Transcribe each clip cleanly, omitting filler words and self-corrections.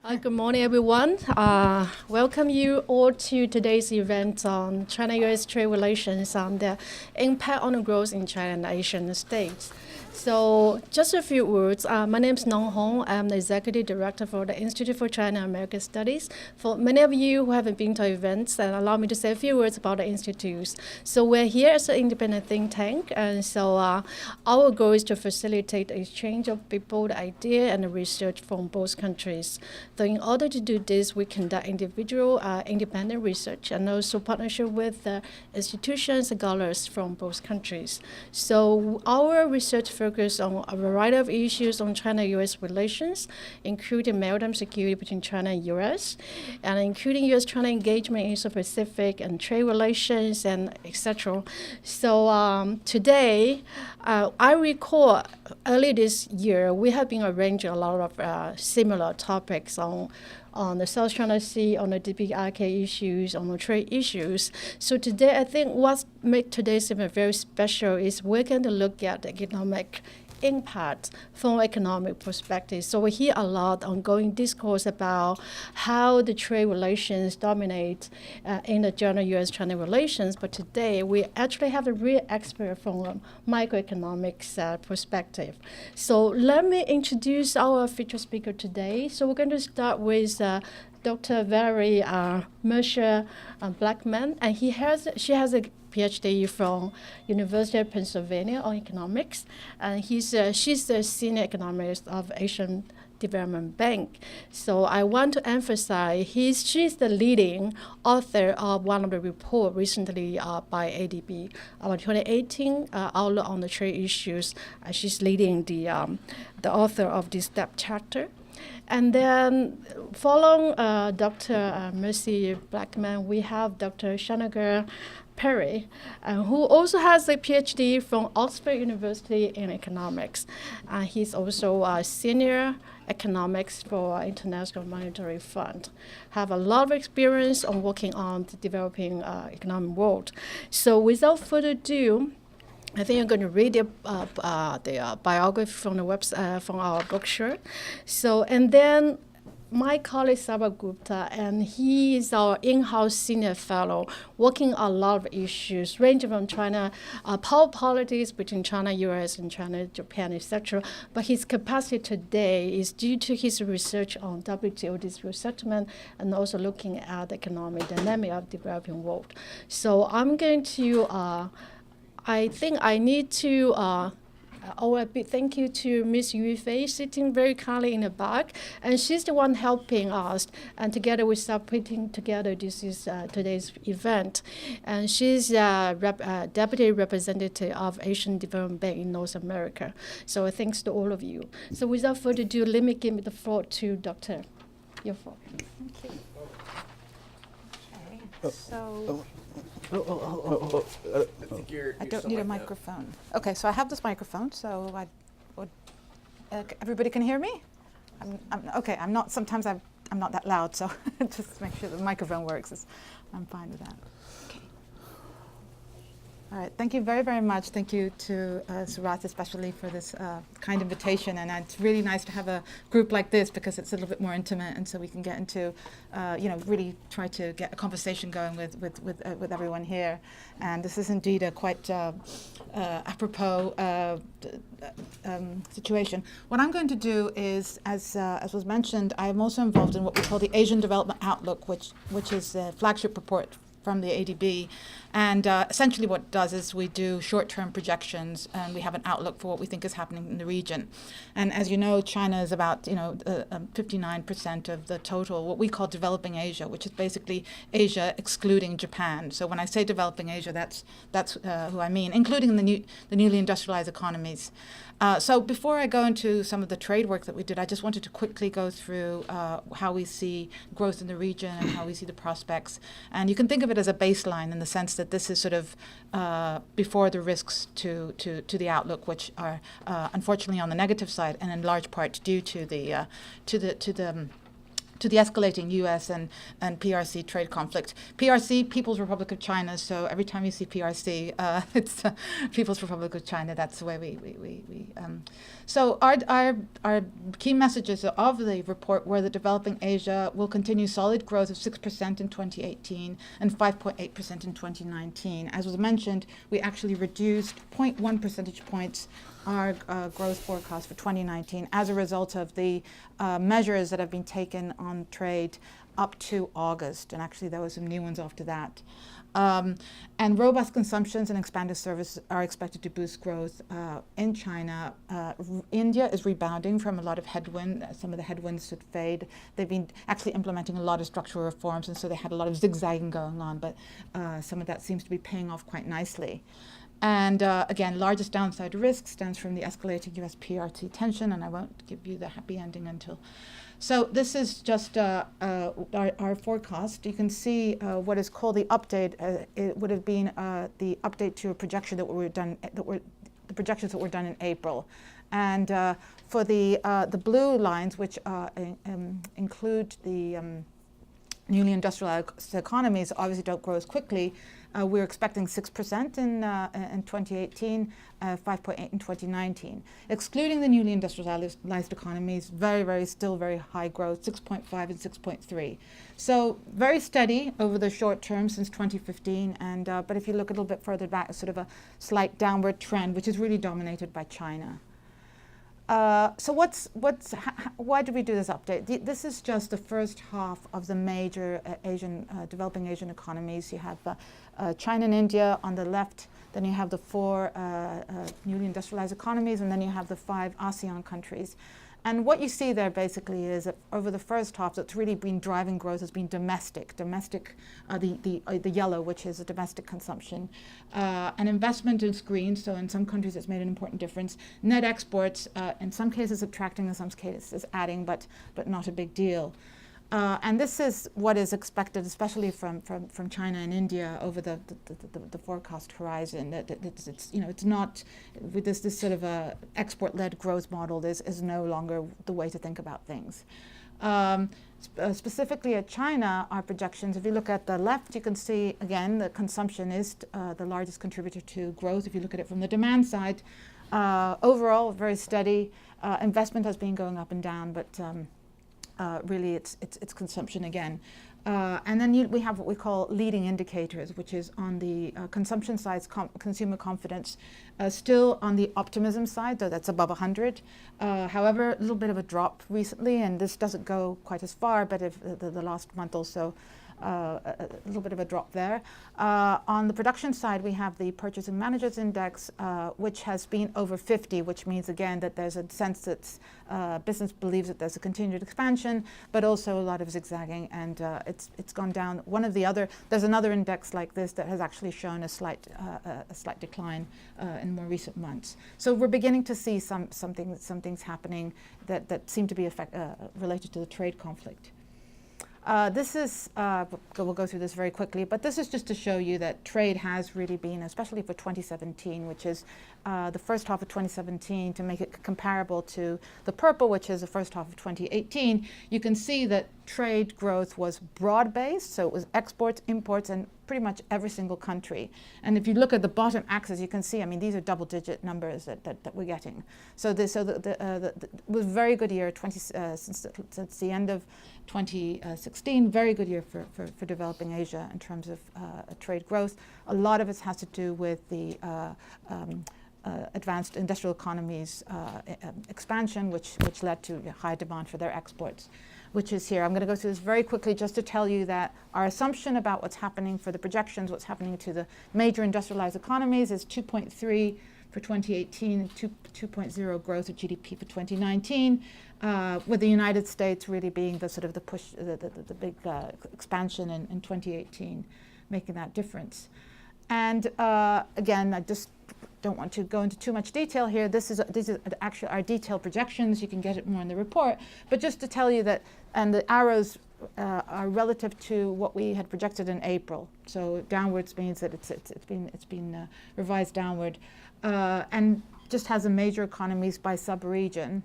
Good morning, everyone. Welcome you all to today's event on China-U.S. trade relations and the impact on the growth in China and Asian states. So just a few words. My name is Nong Hong. I'm the Executive Director for the Institute for China-American Studies. For many of you who haven't been to events, allow me to say a few words about the institutes. So we're here as an independent think tank, and so our goal is to facilitate the exchange of people, the idea, and the research from both countries. So in order to do this, we conduct individual independent research and also partnership with institutions and scholars from both countries. So our research focus on a variety of issues on China-U.S. relations, including maritime security between China and U.S., and including U.S.-China engagement in Asia-Pacific and trade relations, and etc. So today, I recall early this year, we have been arranging a lot of similar topics on the South China Sea, on the DPRK issues, on the trade issues. So today, I think what makes today's event very special is we're going to look at the economic impact from economic perspective. So we hear a lot ongoing discourse about how the trade relations dominate in the general U.S.-China relations, but today we actually have a real expert from a microeconomics perspective. So let me introduce our featured speaker today. So we're going to start with Dr. Valerie Mercer-Blackman, and she has a PhD from University of Pennsylvania on economics, and she's the senior economist of Asian Development Bank. So I want to emphasize she's the leading author of one of the report recently by ADB, our 2018 outlook on the trade issues. She's leading the author of this depth chapter. And then following Dr. Mercer-Blackman, we have Dr. Shanaka Peiris, who also has a PhD from Oxford University in economics. He's also a senior economics for International Monetary Fund. Have a lot of experience on working on the developing economic world. So without further ado, I think I'm going to read the biography from the website, from our brochure. So, and then my colleague Sabha Gupta, and he is our in-house senior fellow, working on a lot of issues, ranging from China, power politics between China, U.S., and China, Japan, etc. But his capacity today is due to his research on WTO dispute settlement and also looking at the economic dynamic of the developing world. So I'm going to I think I need to owe a big thank you to Ms. Yu Fei, sitting very kindly in the back, and she's the one helping us, and together we start putting together this is today's event. And she's deputy representative of Asian Development Bank in North America. So thanks to all of you. So without further ado, let me give the floor to Dr. Your floor. Thank you. Okay, so I don't need a microphone. Okay, so I have this microphone, so I would, everybody can hear me? Okay, I'm not, sometimes I'm not that loud, so just make sure the microphone works. I'm fine with that. Okay. All right, thank you very, very much. Thank you to Surat especially for this kind invitation, and it's really nice to have a group like this because it's a little bit more intimate, and so we can get into, really try to get a conversation going with everyone here. And this is indeed a quite apropos situation. What I'm going to do is, as was mentioned, I am also involved in what we call the Asian Development Outlook, which is a flagship report from the ADB. And essentially what it does is we do short-term projections, and we have an outlook for what we think is happening in the region. And as you know, China is about 59% of the total, what we call developing Asia, which is basically Asia excluding Japan. So when I say developing Asia, that's who I mean, including the newly industrialized economies. So before I go into some of the trade work that we did, I just wanted to quickly go through how we see growth in the region and how we see the prospects. And you can think of it as a baseline in the sense that this is sort of before the risks to the outlook, which are unfortunately on the negative side, and in large part due to the to the escalating U.S. and PRC trade conflict. PRC, People's Republic of China. So every time you see PRC, it's People's Republic of China. That's the way we. So our key messages of the report were that developing Asia will continue solid growth of 6% in 2018 and 5.8% in 2019. As was mentioned, we actually reduced 0.1 percentage points our growth forecast for 2019 as a result of the measures that have been taken on trade up to August, and actually there were some new ones after that. And robust consumptions and expanded service are expected to boost growth in China. India is rebounding from a lot of headwind. Some of the headwinds should fade. They've been actually implementing a lot of structural reforms, and so they had a lot of zigzagging going on, but some of that seems to be paying off quite nicely. And again, largest downside risk stems from the escalating U.S. PRC tension, and I won't give you the happy ending until. So this is just our forecast. You can see what is called the update. It would have been the update to a projection that were done. The projections that were done in April, and for the blue lines, which include the newly industrialized economies, obviously don't grow as quickly. We're expecting 6% in 2018, 5.8% in 2019. Excluding the newly industrialized economies, still very high growth, 6.5 and 6.3. So very steady over the short term since 2015, and but if you look a little bit further back, sort of a slight downward trend, which is really dominated by China. So why did we do this update? This is just the first half of the major developing Asian economies. You have China and India on the left, then you have the 4 newly industrialized economies, and then you have the 5 ASEAN countries. And what you see there basically is that over the first half, that's really been driving growth has been domestic, the yellow, which is a domestic consumption. An investment is green, so in some countries it's made an important difference. Net exports, in some cases subtracting, in some cases adding, but not a big deal. And this is what is expected, especially from China and India over the forecast horizon. It's not with this sort of a export-led growth model. Is no longer the way to think about things. Specifically at China, our projections. If you look at the left, you can see again the consumption is the largest contributor to growth. If you look at it from the demand side, overall very steady. Investment has been going up and down, but really it's consumption again. And then we have what we call leading indicators, which is on the consumption side, consumer confidence, still on the optimism side, though that's above 100. However, a little bit of a drop recently, and this doesn't go quite as far, but if the last month or so, a little bit of a drop there. On the production side, we have the Purchasing Managers Index, which has been over 50, which means, again, that there's a sense that business believes that there's a continued expansion, but also a lot of zigzagging, and it's gone down. There's another index like this that has actually shown a slight decline in more recent months. So we're beginning to see some things happening that seem to be related to the trade conflict. This is, we'll go through this very quickly, but this is just to show you that trade has really been, especially for 2017, which is the first half of 2017, to make it comparable to the purple, which is the first half of 2018, you can see that trade growth was broad-based, so it was exports, imports, and pretty much every single country. And if you look at the bottom axis, you can see, I mean, these are double-digit numbers that we're getting. So it was a very good year since the end of 2016, very good year for developing Asia in terms of trade growth. A lot of it has to do with the advanced industrial economies expansion, which led to high demand for their exports, which is here. I'm going to go through this very quickly just to tell you that our assumption about what's happening for the projections, what's happening to the major industrialized economies is 2.3 for 2018 and 2.0 growth of GDP for 2019, with the United States really being the sort of the push, the big expansion in 2018, making that difference. And again, I just don't want to go into too much detail here. These are actually our detailed projections. You can get it more in the report. But just to tell you that, and the arrows are relative to what we had projected in April. So downwards means that it's been revised downward, and just has the major economies by sub-region.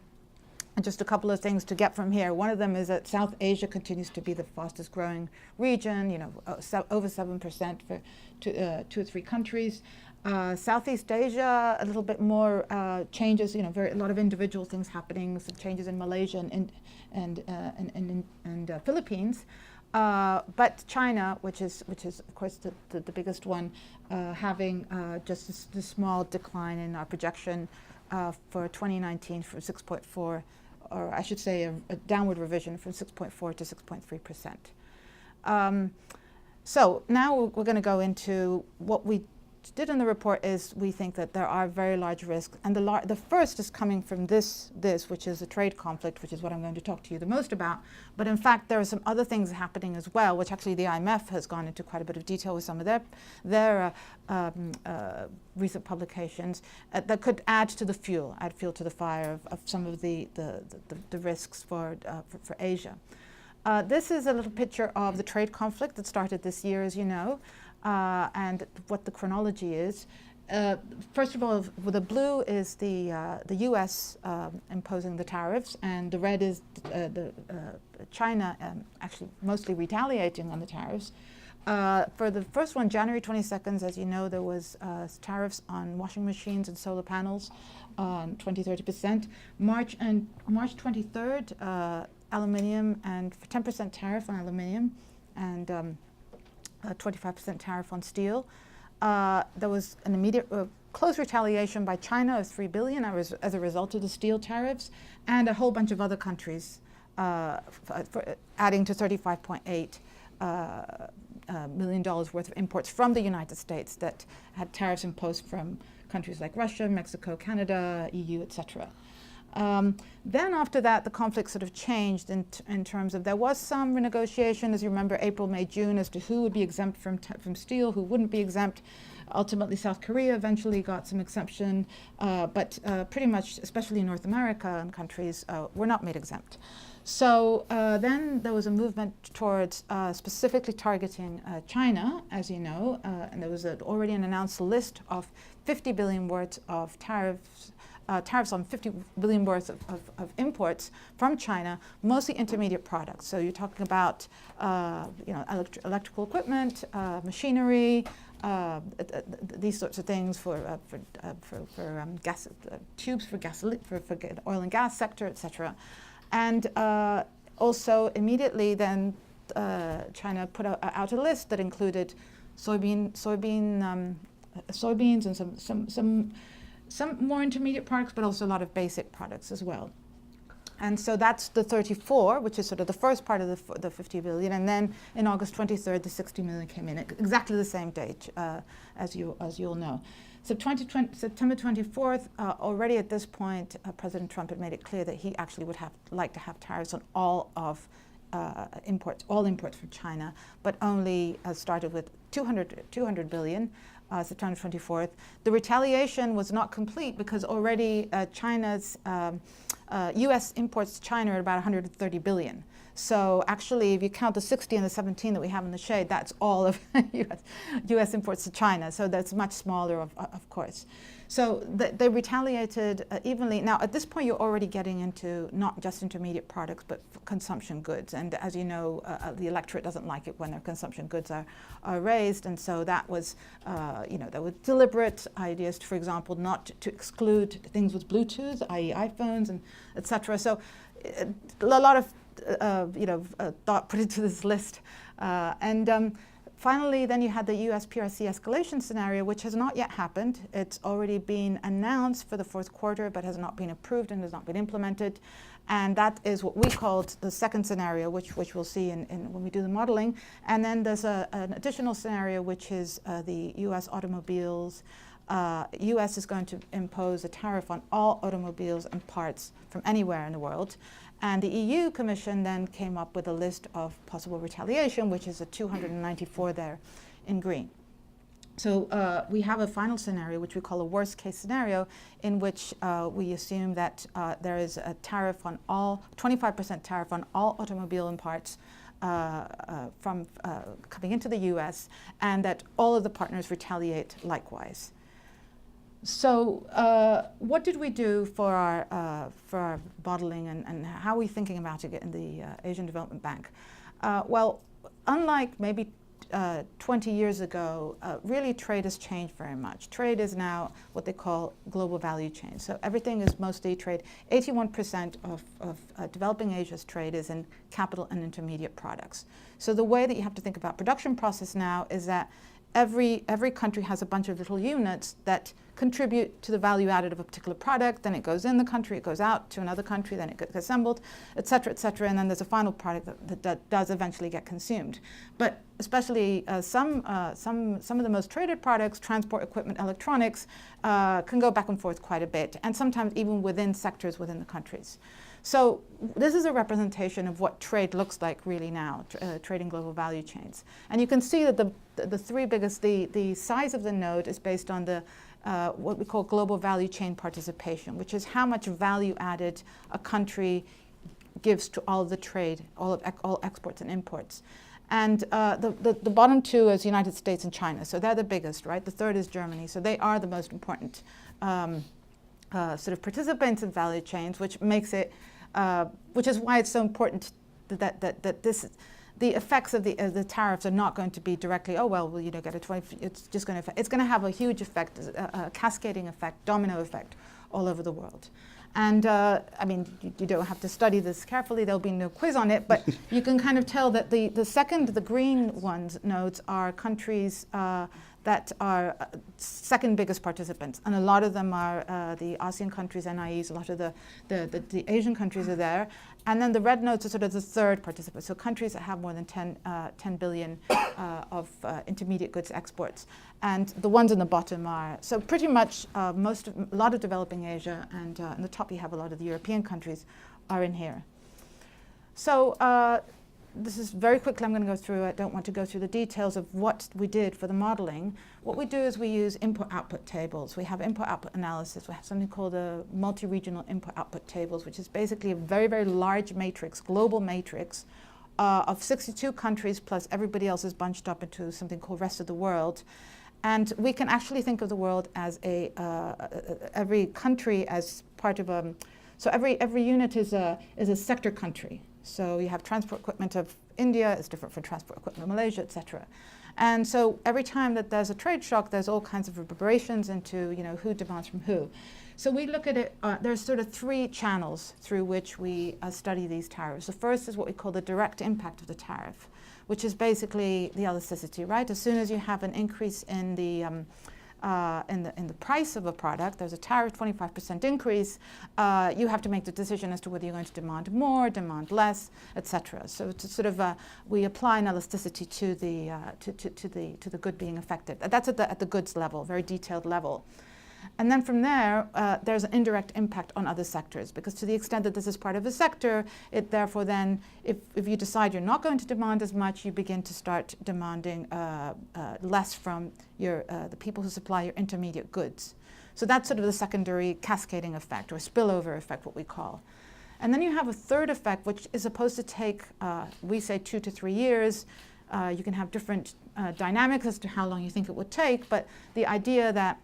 And just a couple of things to get from here. One of them is that South Asia continues to be the fastest growing region, over 7% for 2 or 3 countries. Southeast Asia, a little bit more changes, a lot of individual things happening, some changes in Malaysia and Philippines. But China, which is of course the biggest one, having just a small decline in our projection for 2019 from 6.4, or I should say a downward revision from 6.4 to 6.3%. So now we're going to go into what we did in the report. Is we think that there are very large risks, and the first is coming from this, which is a trade conflict, which is what I'm going to talk to you the most about. But in fact, there are some other things happening as well, which actually the IMF has gone into quite a bit of detail with some of their recent publications that could add fuel to the fire of some of the risks for Asia. This is a little picture of the trade conflict that started this year, as you know. And what the chronology is. First of all, the blue is the U.S. Imposing the tariffs, and the red is China actually mostly retaliating on the tariffs. For the first one, January 22nd, as you know, there was tariffs on washing machines and solar panels on 20-30%. March 23rd, aluminium and 10% tariff on aluminium, and 25% tariff on steel. There was an immediate close retaliation by China of $3 billion as a result of the steel tariffs, and a whole bunch of other countries for adding to $35.8 million worth of imports from the United States that had tariffs imposed from countries like Russia, Mexico, Canada, EU, etc. Then after that, the conflict sort of changed in terms of there was some renegotiation, as you remember, April, May, June, as to who would be exempt from steel, who wouldn't be exempt. Ultimately, South Korea eventually got some exemption, but pretty much, especially in North America and countries, were not made exempt. So then there was a movement towards specifically targeting China, as you know, and there was already an announced list of 50 billion worth of tariffs on 50 billion worth of imports from China, mostly intermediate products. So you're talking about electrical equipment, machinery, these sorts of things for gas tubes for gasoline, for oil and gas sector, etc. And also immediately then China put out a list that included soybeans and some more intermediate products, but also a lot of basic products as well. And so that's the 34, which is sort of the first part of the 50 billion. And then in August 23rd, the 60 million came in at exactly the same date, as you'll know. So September 24th, already at this point, President Trump had made it clear that he actually would like to have tariffs on all of imports from China, but only started with 200 billion. September 24th. The retaliation was not complete because already China's U.S. imports to China are about 130 billion. So actually, if you count the 60 and the 17 that we have in the shade, that's all of U.S. imports to China. So that's much smaller, of course. So they retaliated evenly. Now, at this point, you're already getting into not just intermediate products, but consumption goods. And as you know, the electorate doesn't like it when their consumption goods are raised. And so that was, there were deliberate ideas, for example, not to exclude things with Bluetooth, i.e. iPhones, and et cetera. So a lot of thought put into this list. Finally, then you had the U.S. PRC escalation scenario, which has not yet happened. It's already been announced for the fourth quarter, but has not been approved and has not been implemented. And that is what we called the second scenario, which we'll see when we do the modeling. And then there's an additional scenario, which is the U.S. automobiles. U.S. is going to impose a tariff on all automobiles and parts from anywhere in the world. And the EU Commission then came up with a list of possible retaliation, which is a 294 there in green. So we have a final scenario, which we call a worst case scenario, in which we assume that there is a tariff on 25% tariff on all automobile and parts from coming into the US, and that all of the partners retaliate likewise. So what did we do for our modeling, and how are we thinking about it in the Asian Development Bank? Well, unlike maybe 20 years ago, really trade has changed very much. Trade is now what they call global value chain. So everything is mostly trade. 81% of developing Asia's trade is in capital and intermediate products. So the way that you have to think about production process now is that every country has a bunch of little units that contribute to the value added of a particular product. Then it goes in the country, it goes out to another country, then it gets assembled, et cetera, and then there's a final product that does eventually get consumed. But especially some of the most traded products, transport equipment, electronics, can go back and forth quite a bit, and sometimes even within sectors within the countries. So this is a representation of what trade looks like really now, trading global value chains. And you can see that the three biggest, the size of the node is based on the what we call global value chain participation, which is how much value added a country gives to all of the trade, all exports and imports. And the bottom two is the United States and China. So they're the biggest, right? The third is Germany. So they are the most important sort of participants in value chains, which makes it, which is why it's so important that this, the effects of the tariffs are not going to be directly, oh well, you know, get a 20. It's just going to, it's going to have a huge effect, a cascading effect, domino effect, all over the world. And I mean, you don't have to study this carefully. There'll be no quiz on it, but you can kind of tell that the green ones nodes are countries that are second biggest participants, and a lot of them are the ASEAN countries, NIEs. A lot of the Asian countries are there, and then the red nodes are sort of the third participant. So countries that have more than 10 billion of intermediate goods exports, and the ones in the bottom are so pretty much a lot of developing Asia, and in the top you have a lot of the European countries are in here. So. This is very quickly, I'm going to go through, I don't want to go through the details of what we did for the modeling. What we do is we use input-output tables. We have input-output analysis. We have something called a multi-regional input-output tables, which is basically a very, very large matrix, global matrix, of 62 countries plus everybody else is bunched up into something called rest of the world. And we can actually think of the world as every country as part of a, so every unit is a sector country. So you have transport equipment of India, it's different from transport equipment of Malaysia, et cetera. And so every time that there's a trade shock, there's all kinds of reverberations into, you know, who demands from who. So we look at it, there's sort of three channels through which we study these tariffs. The first is what we call the direct impact of the tariff, which is basically the elasticity, right? As soon as you have an increase in the price of a product, there's a tariff 25% increase, you have to make the decision as to whether you're going to demand more, demand less, etc. So it's sort of we apply an elasticity to the good being affected. That's at the goods level, very detailed level. And then from there, there's an indirect impact on other sectors, because to the extent that this is part of a sector, it therefore then, if you decide you're not going to demand as much, you begin to start demanding less from the people who supply your intermediate goods. So that's sort of the secondary cascading effect, or spillover effect, what we call. And then you have a third effect, which is supposed to take, we say 2 to 3 years. You can have different dynamics as to how long you think it would take, but the idea that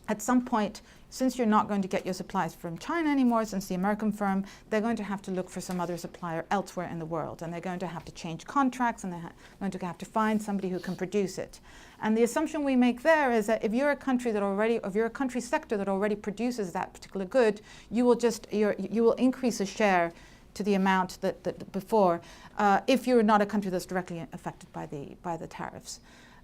at some point, since you're not going to get your supplies from China anymore, since the American firm, they're going to have to look for some other supplier elsewhere in the world, and they're going to have to change contracts, and they're going to have to find somebody who can produce it. And the assumption we make there is that if you're a country that already, if you're a country sector that already produces that particular good, you will increase a share to the amount that before, if you're not a country that's directly affected by the tariffs.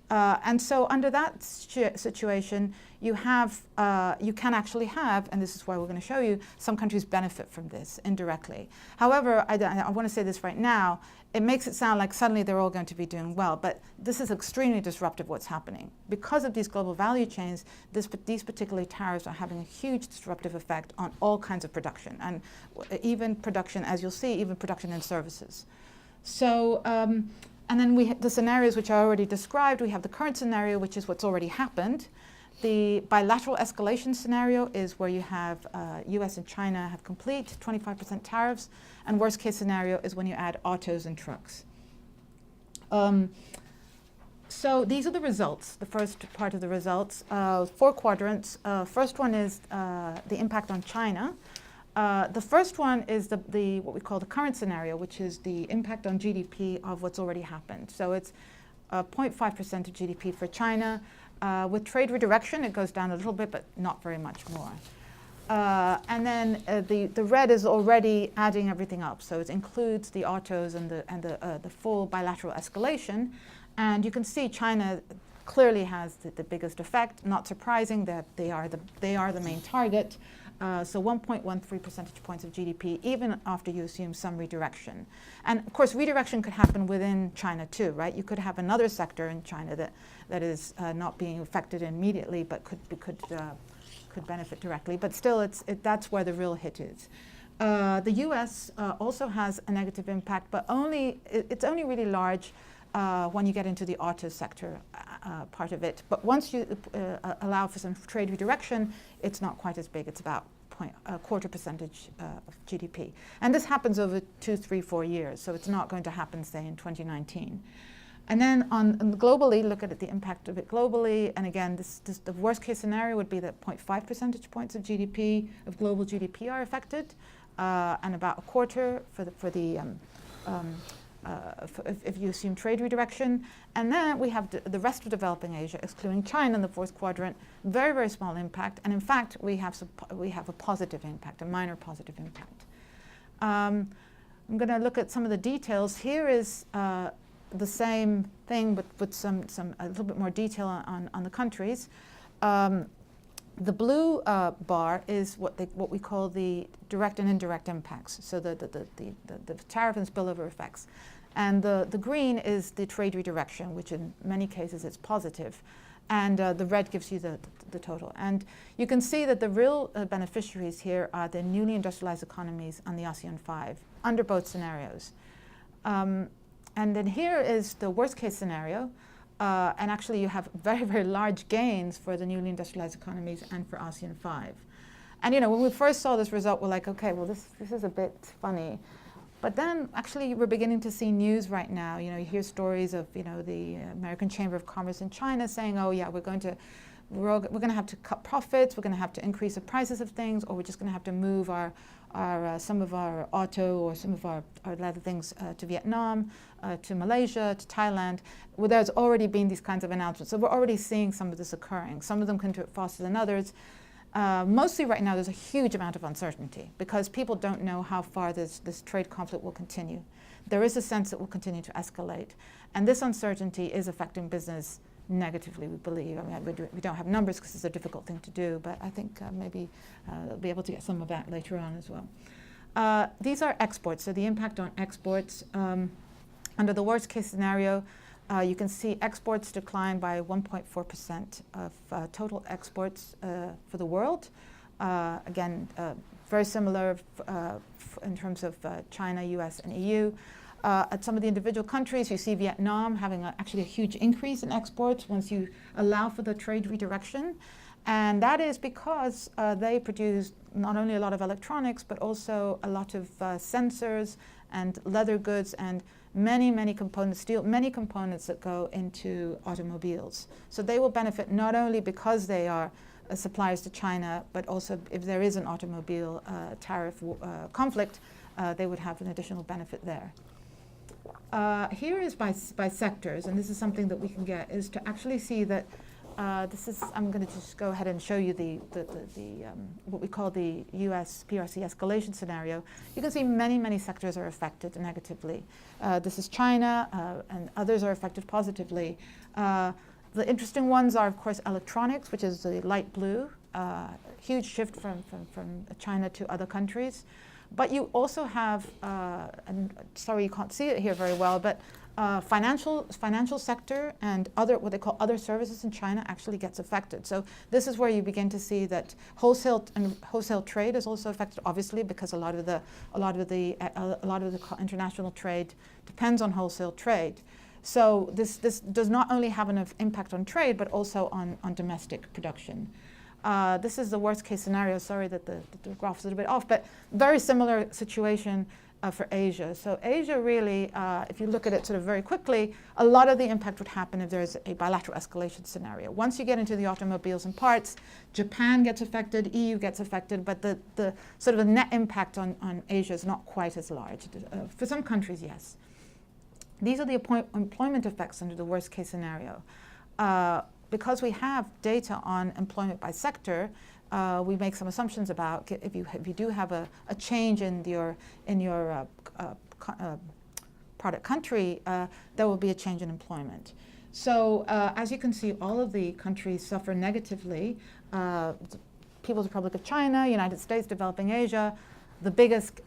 And so under that situation, you can actually have, and this is why we're going to show you, some countries benefit from this indirectly. However, I want to say this right now, it makes it sound like suddenly they're all going to be doing well, but this is extremely disruptive what's happening. Because of these global value chains, these particular tariffs are having a huge disruptive effect on all kinds of production, and even production, as you'll see, even production in services. So, and then the scenarios which I already described, we have the current scenario, which is what's already happened. The bilateral escalation scenario is where you have US and China have complete 25% tariffs, and worst case scenario is when you add autos and trucks. So these are the results, the first part of the results. 4 quadrants. First one is the impact on China. The first one is the what we call the current scenario, which is the impact on GDP of what's already happened. So it's 0.5% of GDP for China. With trade redirection, it goes down a little bit, but not very much more. And then the red is already adding everything up. So it includes the autos and the full bilateral escalation. And you can see China clearly has the biggest effect. Not surprising that they are the main target. So 1.13 percentage points of GDP, even after you assume some redirection. And of course, redirection could happen within China too, right? You could have another sector in China that is not being affected immediately, but could benefit directly. But still, that's where the real hit is. The U.S. Also has a negative impact, but it's only really large when you get into the auto sector part of it. But once you allow for some trade redirection, it's not quite as big. It's about a quarter percentage of GDP. And this happens over 2, 3, 4 years. So it's not going to happen, say, in 2019. And then on globally, look at the impact of it globally. And again, the worst case scenario would be that 0.5 percentage points of GDP, of global GDP are affected, and about a quarter if you assume trade redirection. And then we have the rest of developing Asia, excluding China in the 4th quadrant, very, very small impact. And in fact, we have a positive impact, a minor positive impact. I'm going to look at some of the details. Here is the same thing, but with a little bit more detail on the countries. The blue bar is what we call the direct and indirect impacts, so the tariff and spillover effects. And the green is the trade redirection, which in many cases is positive. And the red gives you the total. And you can see that the real beneficiaries here are the newly industrialized economies and the ASEAN 5, under both scenarios. And then here is the worst case scenario. And actually you have very, very large gains for the newly industrialized economies and for ASEAN 5. And when we first saw this result, we're like, okay, well, this is a bit funny. But then actually we're beginning to see news right now. You hear stories of, the American Chamber of Commerce in China saying, oh yeah, we're going to have to cut profits, we're going to have to increase the prices of things, or we're just going to have to move some of our auto or some of our leather things to Vietnam, to Malaysia, to Thailand. Well, there's already been these kinds of announcements. So we're already seeing some of this occurring. Some of them can do it faster than others. Mostly right now there's a huge amount of uncertainty because people don't know how far this trade conflict will continue. There is a sense it will continue to escalate. And this uncertainty is affecting business negatively, we believe. I mean, we don't have numbers because it's a difficult thing to do, but I think maybe we'll be able to get some of that later on as well. These are exports, so the impact on exports. Under the worst case scenario, you can see exports decline by 1.4% of total exports for the world. Again, very similar in terms of China, US, and EU. At some of the individual countries, you see Vietnam having actually a huge increase in exports once you allow for the trade redirection. And that is because they produce not only a lot of electronics, but also a lot of sensors and leather goods and many components, many components that go into automobiles. So they will benefit not only because they are suppliers to China, but also if there is an automobile tariff conflict, they would have an additional benefit there. Here is by sectors, and this is something that we can get, is to actually see that I'm going to just go ahead and show you what we call the US PRC escalation scenario. You can see many sectors are affected negatively. This is China, and others are affected positively. The interesting ones are, of course, electronics, which is the light blue, huge shift from China to other countries. But you also have, and sorry you can't see it here very well, but financial sector and what they call other services in China actually gets affected. So this is where you begin to see that wholesale trade is also affected, obviously, because a lot of the international trade depends on wholesale trade. So this does not only have an impact on trade, but also on domestic production. This is the worst case scenario. Sorry that the graph is a little bit off, but very similar situation. for Asia. So Asia really, if you look at it sort of very quickly, a lot of the impact would happen if there's a bilateral escalation scenario. Once you get into the automobiles and parts, Japan gets affected, EU gets affected, but the sort of the net impact on Asia is not quite as large. For some countries, yes. These are the employment effects under the worst case scenario. Because we have data on employment by sector, we make some assumptions about if you do have a change in your product country, there will be a change in employment. So as you can see, all of the countries suffer negatively. People's Republic of China, United States, developing Asia. The biggest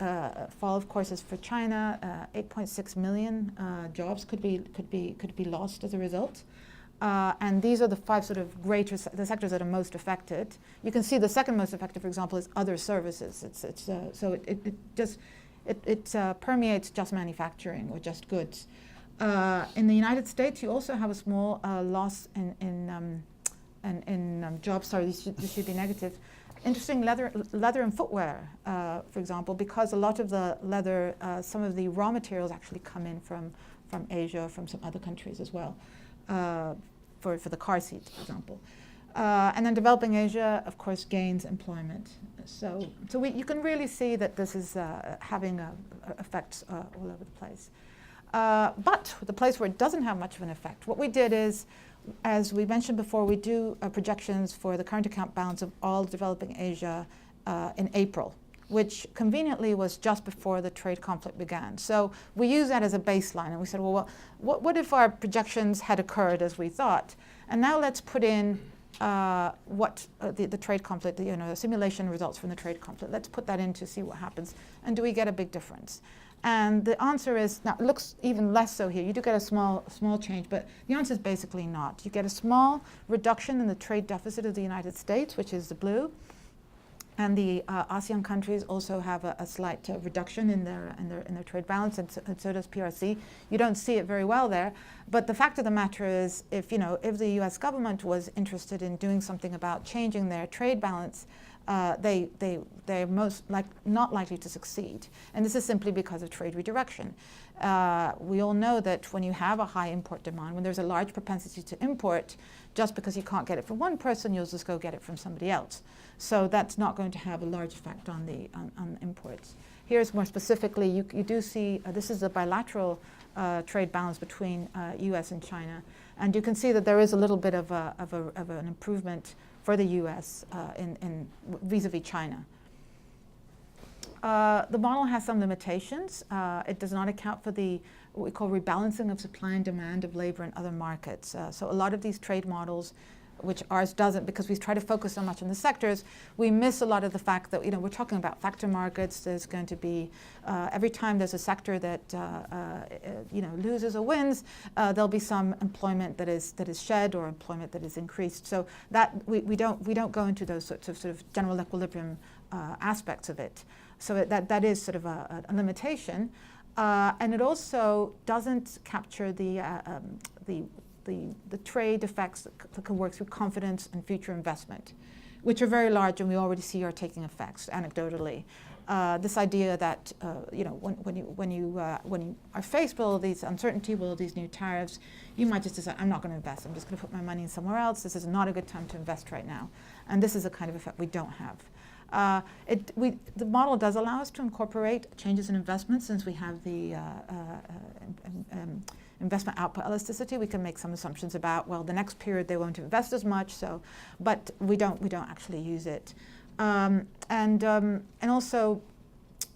fall, of course, is for China. 8.6 million jobs could be lost as a result. And these are the five sort of the sectors that are most affected. You can see the second most affected, for example, is other services. So it permeates just manufacturing or just goods. In the United States, you also have a small loss in jobs. Sorry, this should be negative. Interesting, leather and footwear, for example, because a lot of the leather, some of the raw materials actually come in from Asia, from some other countries as well. For the car seats, for example. And then developing Asia, of course, gains employment. So you can really see that this is having effects all over the place. But the place where it doesn't have much of an effect, what we did is, as we mentioned before, we do projections for the current account balance of all developing Asia in April, which conveniently was just before the trade conflict began. So we use that as a baseline, and we said, well, what if our projections had occurred as we thought? And now let's put in what the trade conflict, the simulation results from the trade conflict. Let's put that in to see what happens, and do we get a big difference? And the answer is, now it looks even less so here. You do get a small change, but the answer is basically not. You get a small reduction in the trade deficit of the United States, which is the blue. And the ASEAN countries also have a slight reduction in their trade balance, and so does PRC. You don't see it very well there, but the fact of the matter is, if the U.S. government was interested in doing something about changing their trade balance, they're not likely to succeed, and this is simply because of trade redirection. We all know that when you have a high import demand, when there's a large propensity to import, just because you can't get it from one person, you'll just go get it from somebody else. So that's not going to have a large effect on imports. Here's more specifically, you do see, this is a bilateral trade balance between U.S. and China, and you can see that there is a little bit of an improvement for the U.S. in vis-a-vis China. The model has some limitations. It does not account for what we call rebalancing of supply and demand of labor in other markets. So a lot of these trade models, which ours doesn't, because we try to focus so much on the sectors, we miss a lot of the fact that we're talking about factor markets. There's going to be every time there's a sector that loses or wins, there'll be some employment that is shed or employment that is increased. So that we don't go into those sorts of sort of general equilibrium aspects of it. So that is sort of a limitation, and it also doesn't capture the trade effects that can work through confidence and future investment, which are very large and we already see are taking effects anecdotally. This idea that when you are faced with all these uncertainty, with all these new tariffs, you might just decide, I'm not going to invest. I'm just going to put my money somewhere else. This is not a good time to invest right now, and this is a kind of effect we don't have. The model does allow us to incorporate changes in investment, since we have the investment output elasticity. We can make some assumptions about, well, the next period they won't invest as much, but we don't actually use it. And also,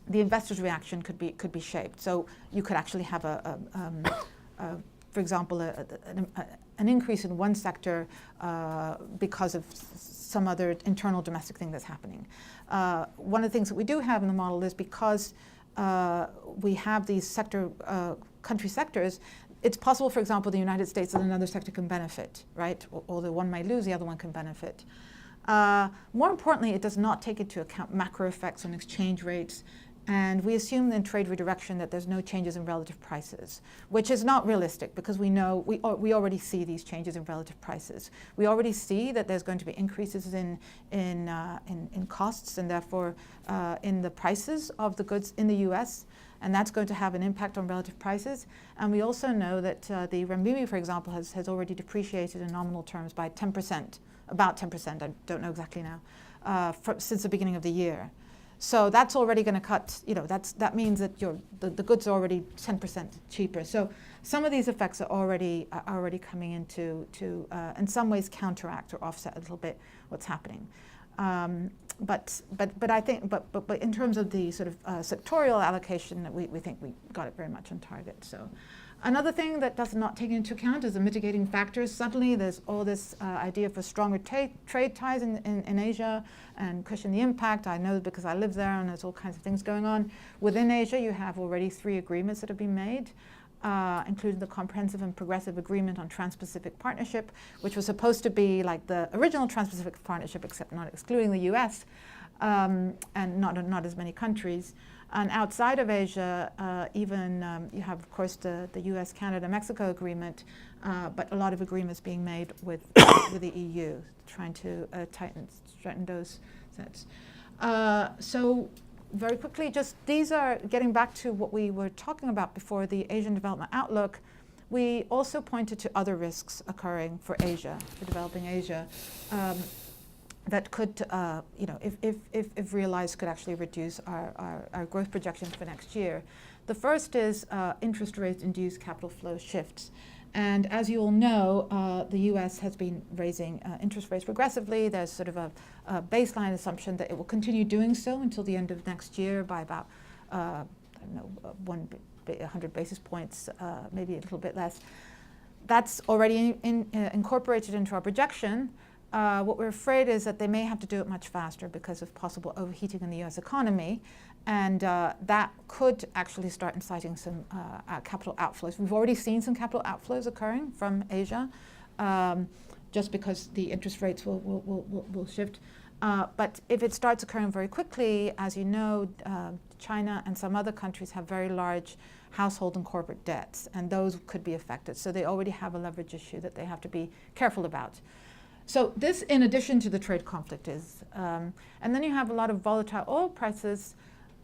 the investor's reaction could be shaped. So you could actually have for example, an increase in one sector because of some other internal domestic thing that's happening. One of the things that we do have in the model is, because we have these country sectors, it's possible, for example, the United States that another sector can benefit, right? Although one may lose, the other one can benefit. More importantly, it does not take into account macro effects on exchange rates. And we assume in trade redirection that there's no changes in relative prices, which is not realistic, because we know we already see these changes in relative prices. We already see that there's going to be increases in costs, and therefore in the prices of the goods in the U.S. and that's going to have an impact on relative prices. And we also know that the renminbi, for example, has already depreciated in nominal terms by 10%, about 10%, I don't know exactly now, since the beginning of the year. So that's already going to cut, that means that the goods are already 10% cheaper. So some of these effects are already coming into in some ways counteract or offset a little bit what's happening. But I think but in terms of the sort of sectorial allocation, we think we got it very much on target. So another thing that does not take into account is the mitigating factors. Suddenly there's all this idea for stronger trade ties in Asia and cushion the impact. I know because I live there and there's all kinds of things going on. Within Asia you have already 3 agreements that have been made, including the Comprehensive and Progressive Agreement on Trans-Pacific Partnership, which was supposed to be like the original Trans-Pacific Partnership, except not excluding the US, and not as many countries. And outside of Asia, even you have, of course, the US, Canada, Mexico agreement, but a lot of agreements being made with the EU, trying to strengthen those sets. So very quickly, just these are getting back to what we were talking about before, the Asian Development Outlook. We also pointed to other risks occurring for Asia, for developing Asia, that could, if realized, could actually reduce our growth projections for next year. The first is interest rate-induced capital flow shifts. And as you all know, the US has been raising interest rates progressively. There's sort of a baseline assumption that it will continue doing so until the end of next year by about, 100 basis points, maybe a little bit less. That's already incorporated into our projection. What we're afraid is that they may have to do it much faster because of possible overheating in the US economy. And that could actually start inciting some capital outflows. We've already seen some capital outflows occurring from Asia, just because the interest rates will shift. But if it starts occurring very quickly, as you know, China and some other countries have very large household and corporate debts, and those could be affected. So they already have a leverage issue that they have to be careful about. So this, in addition to the trade conflict, is, and then you have a lot of volatile oil prices.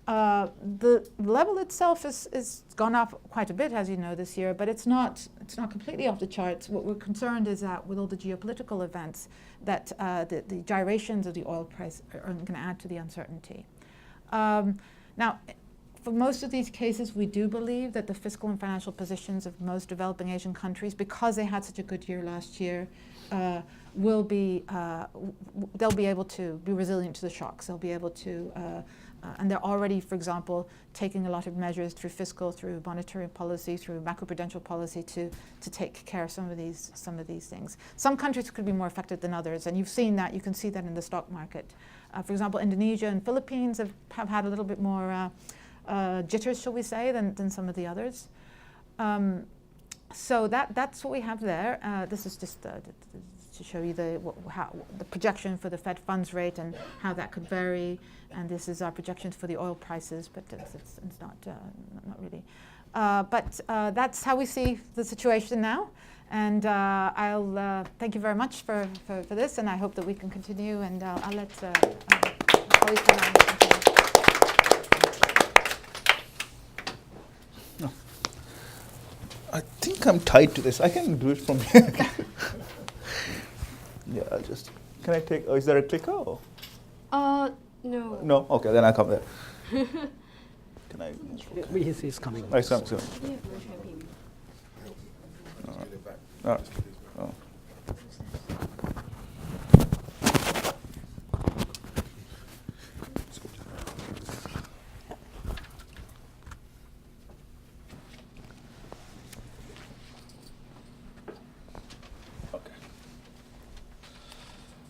The level itself is gone up quite a bit, as you know, this year, but it's not completely off the charts. What we're concerned is that with all the geopolitical events, that the gyrations of the oil price are going to add to the uncertainty. Now, for most of these cases, we do believe that the fiscal and financial positions of most developing Asian countries, because they had such a good year last year, they'll be able to be resilient to the shocks. They'll be able to, and they're already, for example, taking a lot of measures through fiscal, through monetary policy, through macroprudential policy to take care of some of these things. Some countries could be more affected than others, and you've seen that. You can see that in the stock market. For example, Indonesia and Philippines have had a little bit more jitters, shall we say, than some of the others. So that's what we have there. This is just to show you the projection for the Fed funds rate and how that could vary. And this is our projections for the oil prices, but it's not really. But that's how we see the situation now. And I'll thank you very much for this, and I hope that we can continue. And I'll let colleagues continue. I think I'm tied to this. I can do it from here. Yeah, I'll just. Can I take? Oh, is there a clicker? Or? No. No. Okay, then I come there. Can I? He's coming. Oh, he's coming soon. All right. Oh.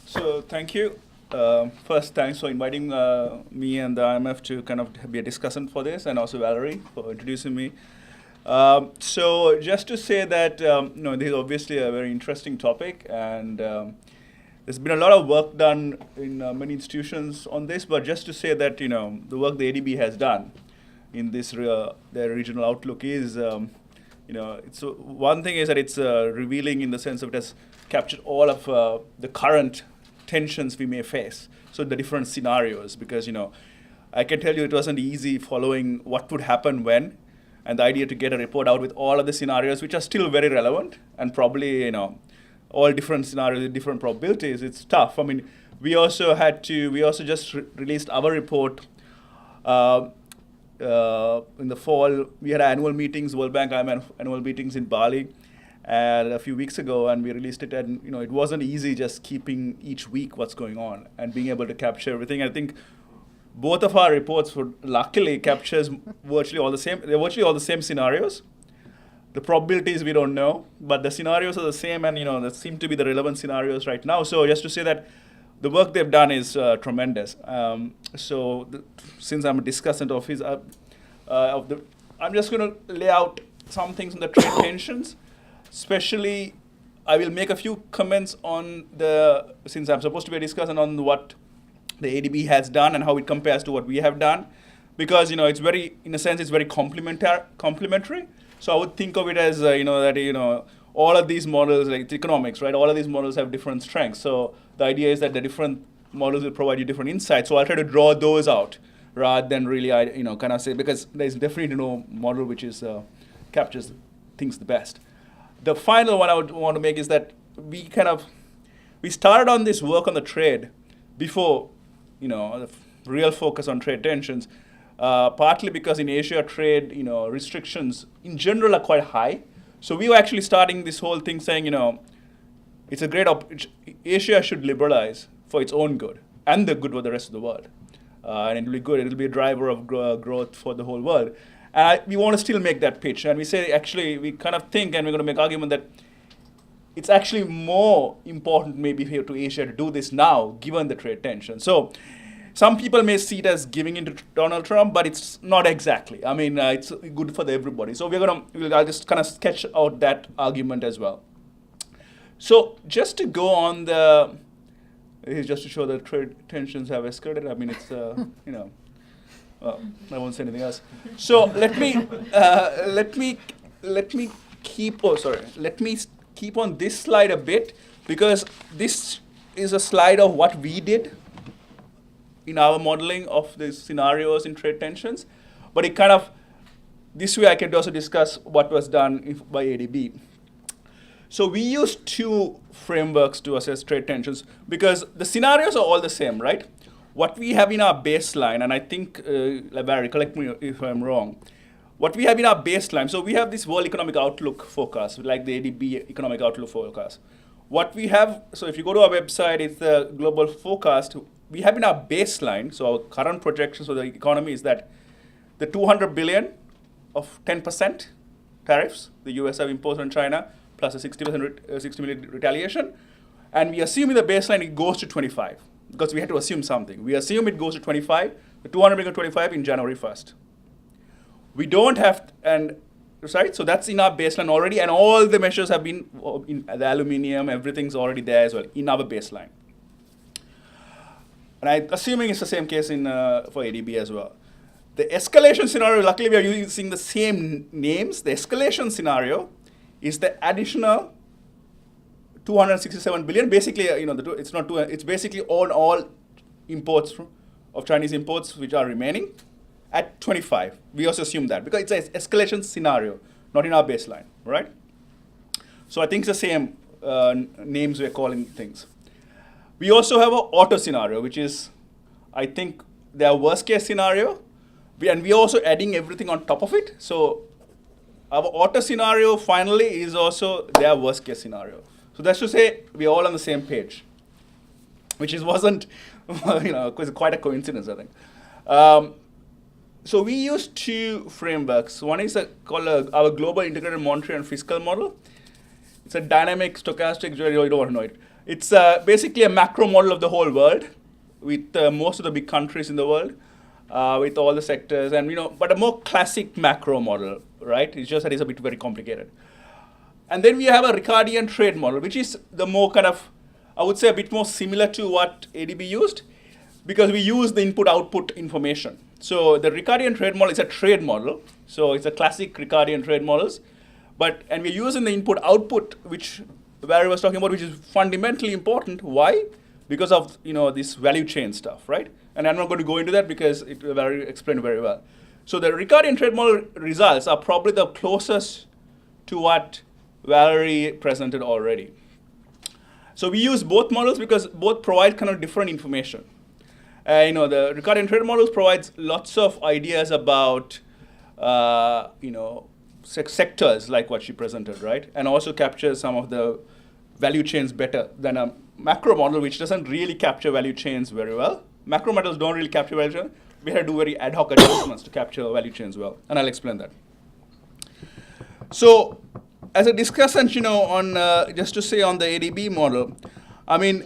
So thank you. First, thanks for inviting me and the IMF to kind of be a discussant for this, and also Valerie for introducing me. So just to say that, this is obviously a very interesting topic, and there's been a lot of work done in many institutions on this, but just to say that, the work the ADB has done in this, their regional outlook is, it's one thing is that it's revealing in the sense of it has captured all of the current tensions we may face, so the different scenarios, because I can tell you it wasn't easy following what would happen when, and the idea to get a report out with all of the scenarios, which are still very relevant, and probably, all different scenarios with different probabilities. It's tough. I mean, we also just released our report in the fall. We had annual meetings, World Bank annual meetings in Bali, and a few weeks ago, and we released it. And it wasn't easy just keeping each week what's going on and being able to capture everything. I think both of our reports luckily captures virtually all the same. They're virtually all the same scenarios. The probabilities we don't know, but the scenarios are the same, and that seem to be the relevant scenarios right now. So just to say that the work they've done is tremendous. Since I'm a discussant I'm just going to lay out some things on the trade tensions. Especially, I will make a few comments on since I'm supposed to be a discussant, on what the ADB has done and how it compares to what we have done, because it's very, in a sense, it's very complementary. So I would think of it as all of these models, like it's economics, right? All of these models have different strengths. So the idea is that the different models will provide you different insights. So I'll try to draw those out rather than really, kind of say, because there's definitely no model which is captures things the best. The final one I would want to make is that we started on this work on the trade before, the real focus on trade tensions, partly because in Asia trade, restrictions in general are quite high. So we were actually starting this whole thing saying, it's a great Asia should liberalize for its own good and the good of the rest of the world. And it'll be good. It'll be a driver of growth for the whole world. And we want to still make that pitch. And we say, actually, we kind of think, and we're going to make argument that it's actually more important maybe here to Asia to do this now, given the trade tension. So some people may see it as giving in to Donald Trump, but it's not exactly. I mean, it's good for everybody. So I'll just kind of sketch out that argument as well. So just to go on just to show that trade tensions have escalated. I mean, it's, well, I won't say anything else. So let me keep on this slide a bit, because this is a slide of what we did in our modeling of the scenarios in trade tensions. But this way I can also discuss what was done by ADB. So we used two frameworks to assess trade tensions, because the scenarios are all the same, right? What we have in our baseline, and I think, Valerie, correct me if I'm wrong, what we have in our baseline, so we have this World Economic Outlook forecast, like the ADB Economic Outlook forecast. What we have, so if you go to our website, it's the global forecast. We have in our baseline, so our current projections for the economy is that the 200 billion of 10% tariffs the US have imposed on China, plus a 60 million retaliation. And we assume in the baseline it goes to 25, because we had to assume something. We assume it goes to 25, the 200 billion to 25 in January 1st. We don't have, right? So that's in our baseline already, and all the measures have been, in the aluminium, everything's already there as well, in our baseline. And I'm assuming it's the same case for ADB as well. The escalation scenario, luckily we are using the same names. The escalation scenario is the additional 267 billion. Basically, it's basically on all imports of Chinese imports which are remaining at 25. We also assume that, because it's an escalation scenario, not in our baseline, right? So I think it's the same names we're calling things. We also have an auto scenario, which is, I think, their worst case scenario. And we're also adding everything on top of it. So our auto scenario finally is also their worst case scenario. So that's to say we're all on the same page, which wasn't, quite a coincidence, I think. So we use two frameworks. One is called our Global Integrated Monetary and Fiscal Model. It's a dynamic stochastic, you don't want to know it. It's basically a macro model of the whole world with most of the big countries in the world, with all the sectors, and but a more classic macro model, right? It's just that it's a bit very complicated. And then we have a Ricardian trade model, which is the more I would say a bit more similar to what ADB used, because we use the input-output information. So the Ricardian trade model is a trade model. So it's a classic Ricardian trade models. And we're using the input-output, which Valerie was talking about, which is fundamentally important. Why? Because of this value chain stuff, right? And I'm not going to go into that because it Valerie explained very well. So the Ricardian trade model results are probably the closest to what Valerie presented already. So we use both models because both provide kind of different information. The Ricardian trade models provides lots of ideas about, sectors like what she presented, right? And also captures some of the value chains better than a macro model, which doesn't really capture value chains very well. Macro models don't really capture value chains. We have to do very ad hoc adjustments to capture value chains well, and I'll explain that. So, as a discussant, just to say on the ADB model, I mean,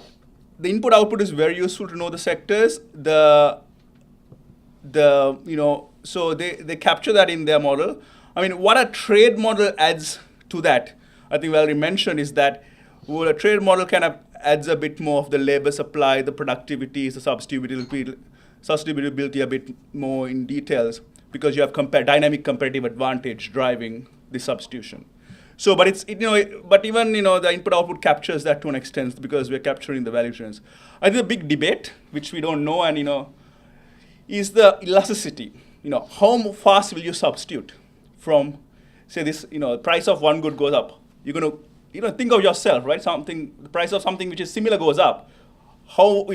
the input-output is very useful to know the sectors. So they capture that in their model. I mean, what a trade model adds to that, I think Valerie mentioned, is that a trade model kind of adds a bit more of the labor supply, the productivity, the substitutability a bit more in details, because you have dynamic comparative advantage driving the substitution. So, but even the input-output captures that to an extent because we're capturing the value chains. I think the big debate, which we don't know, and is the elasticity. How fast will you substitute from, say, this? Price of one good goes up. You're going to think of yourself, right? The price of something which is similar goes up. How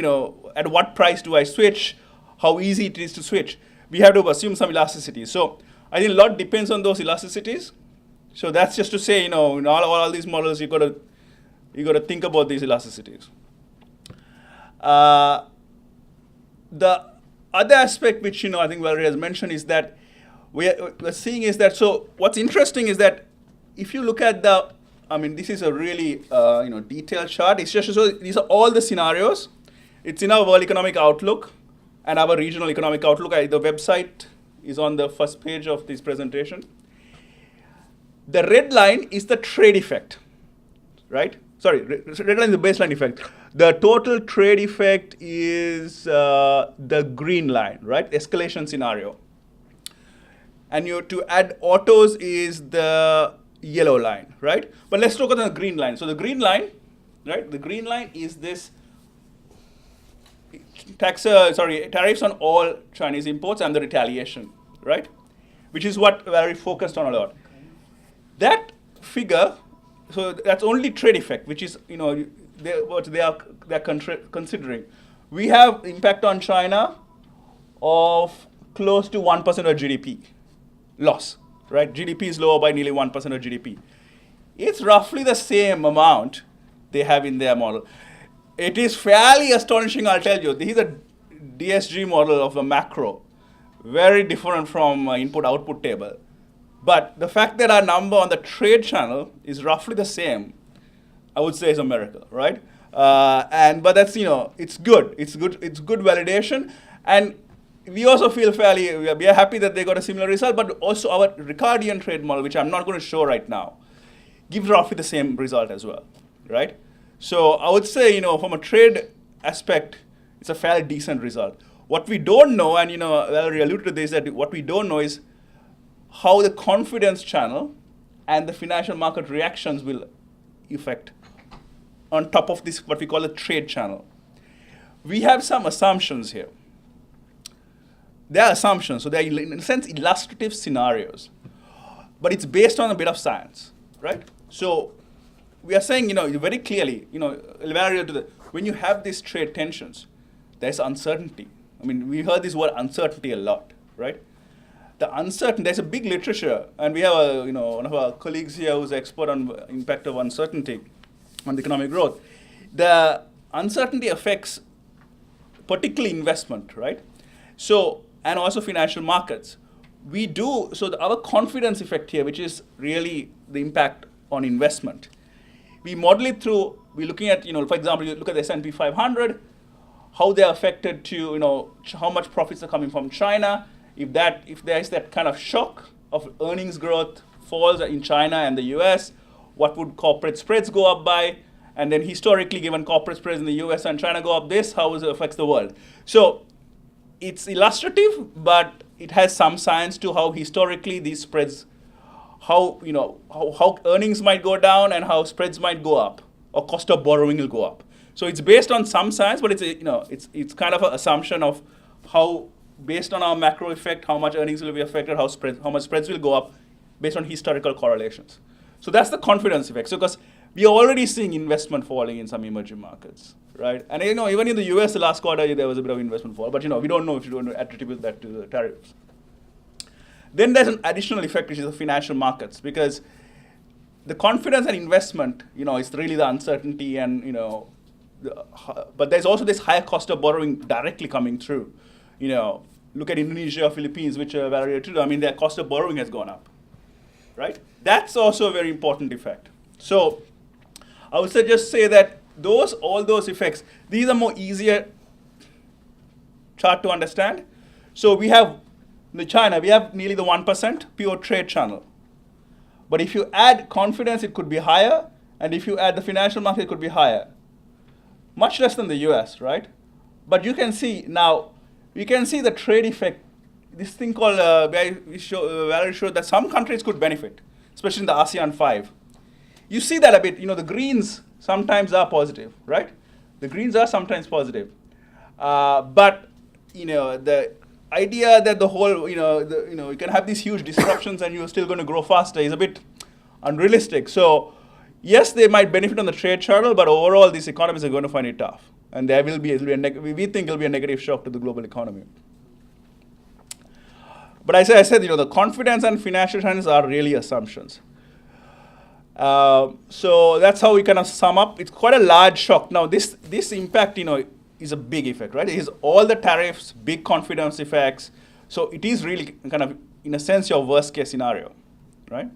at what price do I switch? How easy it is to switch? We have to assume some elasticity. So I think a lot depends on those elasticities. So that's just to say, in all these models, you got to think about these elasticities. The other aspect, which I think Valerie has mentioned, is that we're seeing is that. So what's interesting is that if you look at this is a really detailed chart. It's just so these are all the scenarios. It's in our World Economic Outlook and our Regional Economic Outlook. The website is on the first page of this presentation. The red line is the trade effect, right? Sorry, red line is the baseline effect. The total trade effect is the green line, right? Escalation scenario. And to add autos is the yellow line, right? But let's look at the green line. So the green line, right? The green line is this tariffs on all Chinese imports and the retaliation, right? Which is what Valerie focused on a lot. That figure, so that's only trade effect, which is what they are considering. We have impact on China of close to 1% of GDP loss, right? GDP is lower by nearly 1% of GDP. It's roughly the same amount they have in their model. It is fairly astonishing, I'll tell you. This is a DSG model of a macro, very different from input-output table. But the fact that our number on the trade channel is roughly the same, I would say is a miracle, right? But that's it's good. It's good validation, and we also feel we are happy that they got a similar result. But also our Ricardian trade model, which I'm not going to show right now, gives roughly the same result as well, right? So I would say from a trade aspect, it's a fairly decent result. What we don't know, and Valerie alluded to this, that what we don't know is how the confidence channel and the financial market reactions will affect on top of this, what we call a trade channel. We have some assumptions here. They are assumptions, so they are in a sense illustrative scenarios, but it's based on a bit of science, right? So we are saying, very clearly, Valerie, when you have these trade tensions, there's uncertainty. I mean, we heard this word uncertainty a lot, right? There's a big literature, and we have one of our colleagues here who's an expert on impact of uncertainty on the economic growth. The uncertainty affects particularly investment, right? So, and also financial markets. Our confidence effect here, which is really the impact on investment, we model it through, we're looking at, for example, you look at the S&P 500, how they're affected to, how much profits are coming from China. If there is that kind of shock of earnings growth falls in China and the US, what would corporate spreads go up by? And then historically, given corporate spreads in the US and China go up how it affects the world. So it's illustrative, but it has some science to how historically these spreads, how earnings might go down and how spreads might go up, or cost of borrowing will go up. So it's based on some science, but it's kind of an assumption of how, based on our macro effect, how much earnings will be affected, how much spreads will go up, based on historical correlations. So that's the confidence effect. So because we are already seeing investment falling in some emerging markets, right? And even in the US, the last quarter, there was a bit of investment fall. But we don't know if you're going to attribute that to the tariffs. Then there's an additional effect, which is the financial markets, because the confidence and investment, is really the uncertainty, and but there's also this higher cost of borrowing directly coming through. Look at Indonesia, Philippines, which are very true. I mean, their cost of borrowing has gone up, right? That's also a very important effect. So I would just say that all those effects, these are more easier chart to understand. So we have in China, we have nearly the 1% pure trade channel. But if you add confidence, it could be higher. And if you add the financial market, it could be higher. Much less than the US, right? But you can see now, you can see the trade effect. This thing called, Valerie showed that some countries could benefit, especially in the ASEAN 5. You see that a bit. The greens sometimes are positive, right? The greens are sometimes positive. But, the idea that the whole, you can have these huge disruptions and you're still going to grow faster is a bit unrealistic. So, yes, they might benefit on the trade channel, but overall, these economies are going to find it tough. And there will be, we think it will be a negative shock to the global economy. But as I said, the confidence and financial channels are really assumptions. So that's how we kind of sum up. It's quite a large shock. Now, this impact, is a big effect, right? It is all the tariffs, big confidence effects. So it is really kind of, in a sense, your worst case scenario, right?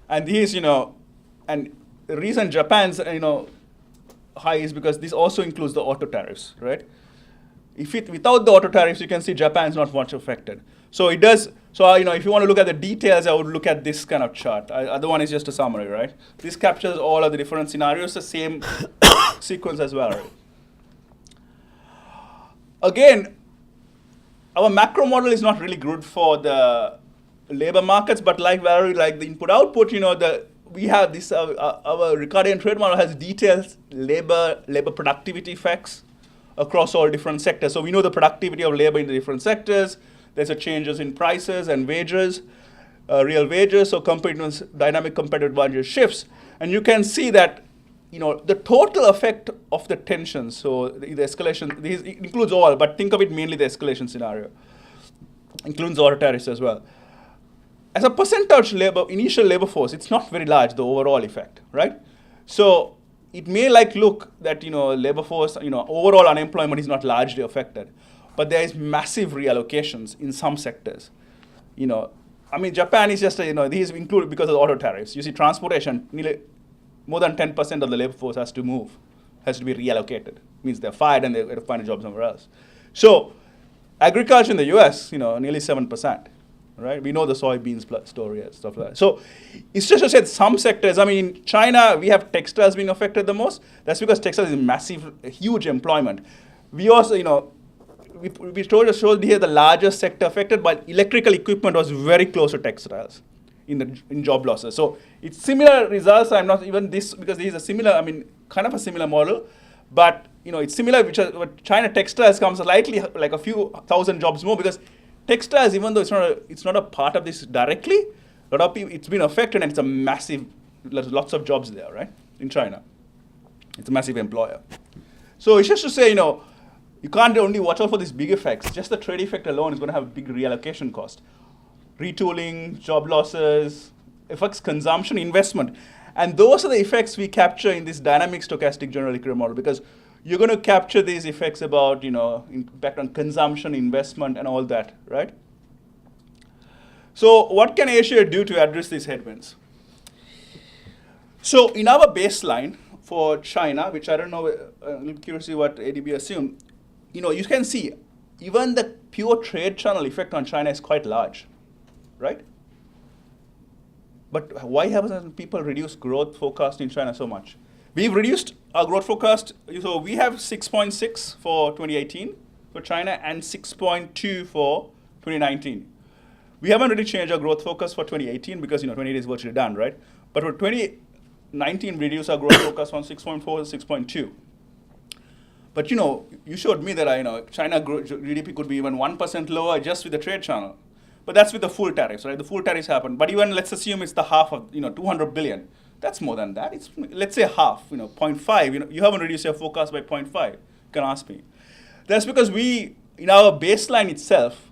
And these, and the reason Japan's, high is because this also includes the auto tariffs, right? Without the auto tariffs, you can see Japan's not much affected. So it does, if you want to look at the details, I would look at this kind of chart. Other one is just a summary, right? This captures all of the different scenarios, the same sequence as well, right? Again, our macro model is not really good for the labor markets, but like Valerie, like the input-output, we have this, our Ricardian trade model has detailed labor productivity effects across all different sectors. So we know the productivity of labor in the different sectors. There's a changes in prices and wages, real wages, so dynamic competitive advantage shifts. And you can see that, the total effect of the tensions, so the escalation, it includes all, but think of it mainly the escalation scenario. Includes auto tariffs as well. As a percentage initial labor force, it's not very large, the overall effect, right? So it may look that, labor force, overall unemployment is not largely affected. But there is massive reallocations in some sectors. Japan is just, these included because of the auto tariffs. You see transportation, nearly more than 10% of the labor force has to move, has to be reallocated. Means they're fired and they have to find a job somewhere else. So agriculture in the US, nearly 7%. Right? We know the soybeans story and stuff like that. So it's just to say some sectors, in China, we have textiles being affected the most. That's because textiles is massive, huge employment. We also, we showed here the largest sector affected, but electrical equipment was very close to textiles in job losses. So it's similar results. I'm not even this, because this is a similar, kind of a similar model. But, it's similar, but China textiles comes slightly like a few thousand jobs more, because textiles, even though it's not a part of this directly, a lot of people, it's been affected, and it's a massive, lots of jobs there, right, in China. It's a massive employer. So it's just to say, you can't only watch out for these big effects. Just the trade effect alone is going to have a big reallocation cost. Retooling, job losses, affects consumption, investment. And those are the effects we capture in this dynamic stochastic general equilibrium model, because you're going to capture these effects about, impact on consumption, investment, and all that, right? So what can Asia do to address these headwinds? So in our baseline for China, which I don't know, I'm curious to see what ADB assumed, you can see even the pure trade channel effect on China is quite large, right? But why haven't people reduced growth forecast in China so much? We've reduced our growth forecast. So we have 6.6 for 2018 for China and 6.2 for 2019. We haven't really changed our growth focus for 2018 because 2018 is virtually done, right? But for 2019, we reduced our growth focus from 6.4 to 6.2. But you showed me that China GDP could be even 1% lower just with the trade channel. But that's with the full tariffs, right? The full tariffs happen. But even let's assume it's the half of 200 billion. That's more than that. It's, let's say, half, 0.5. You haven't reduced your forecast by 0.5. You can ask me. That's because in our baseline itself,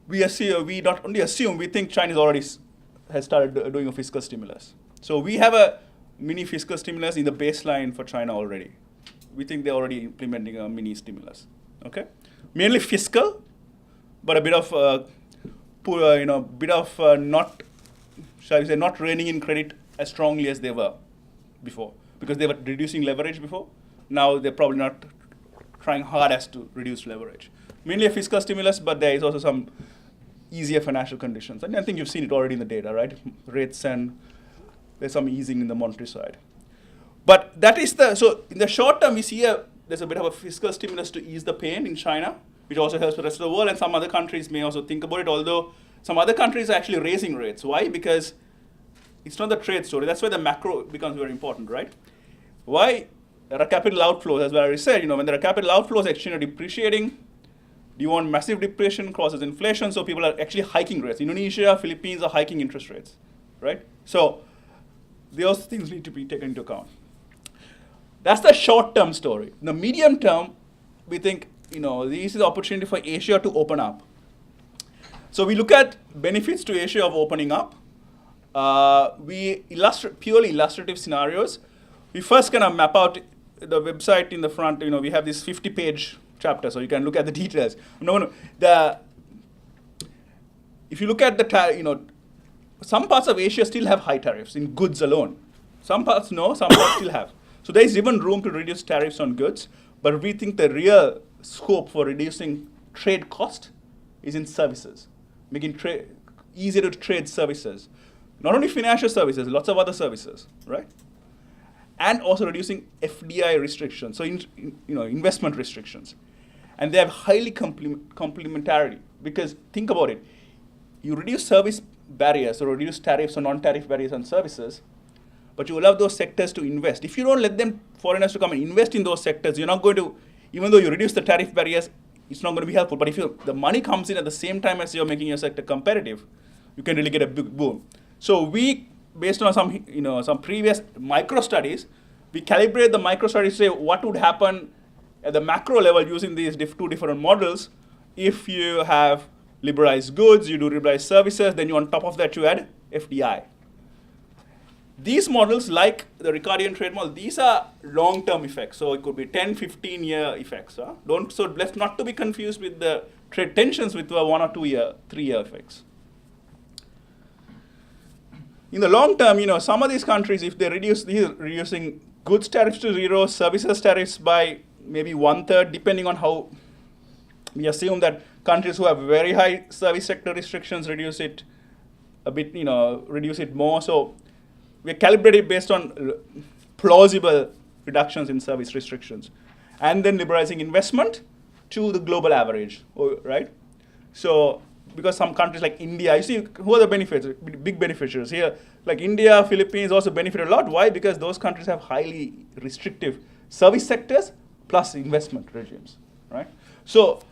we not only assume, we think China has started doing a fiscal stimulus. So we have a mini fiscal stimulus in the baseline for China already. We think they're already implementing a mini stimulus. Okay, mainly fiscal, but a bit of not reining in credit as strongly as they were before, because they were reducing leverage before. Now they're probably not trying hard as to reduce leverage. Mainly a fiscal stimulus, but there is also some easier financial conditions. And I think you've seen it already in the data, right? Rates, and there's some easing in the monetary side. But that is so in the short term, we see there's a bit of a fiscal stimulus to ease the pain in China, which also helps the rest of the world, and some other countries may also think about it, although some other countries are actually raising rates. Why? Because it's not the trade story. That's why the macro becomes very important, right? Why? There are capital outflows, as Valerie said. When there are capital outflows, exchange are depreciating. Do you want massive depreciation causes inflation? So people are actually hiking rates. Indonesia, Philippines are hiking interest rates, right? So those things need to be taken into account. That's the short-term story. In the medium term, we think, this is an opportunity for Asia to open up. So we look at benefits to Asia of opening up. We illustrate purely illustrative scenarios. We first kind of map out the website in the front. We have this 50-page chapter, so you can look at the details. If you look at some parts of Asia still have high tariffs in goods alone. Some parts no, some parts still have. So there is even room to reduce tariffs on goods, but we think the real scope for reducing trade cost is in services, making trade easier to trade services. Not only financial services, lots of other services, right? And also reducing FDI restrictions, so investment restrictions. And they have highly complementarity, because think about it. You reduce service barriers or reduce tariffs or non-tariff barriers on services, but you allow those sectors to invest. If you don't let foreigners to come and invest in those sectors, you're not going to, even though you reduce the tariff barriers, it's not going to be helpful. But if the money comes in at the same time as you're making your sector competitive, you can really get a big boom. So we, based on some previous micro studies, we calibrate the micro studies to say what would happen at the macro level using these two different models. If you have liberalized goods, you do liberalized services, then on top of that you add FDI. These models, like the Ricardian trade model, these are long-term effects. So it could be 10, 15-year effects. So let's not to be confused with the trade tensions with 1 or 2 year, 3-year effects. In the long term, some of these countries, if they reducing goods tariffs to 0, services tariffs by maybe 1/3, depending on how we assume that countries who have very high service sector restrictions reduce it a bit, reduce it more. So we calibrate it based on plausible reductions in service restrictions, and then liberalizing investment to the global average, right? So because some countries like India, you see who are the benefits, big beneficiaries here, like India, Philippines also benefit a lot. Why? Because those countries have highly restrictive service sectors plus investment regimes, right? So,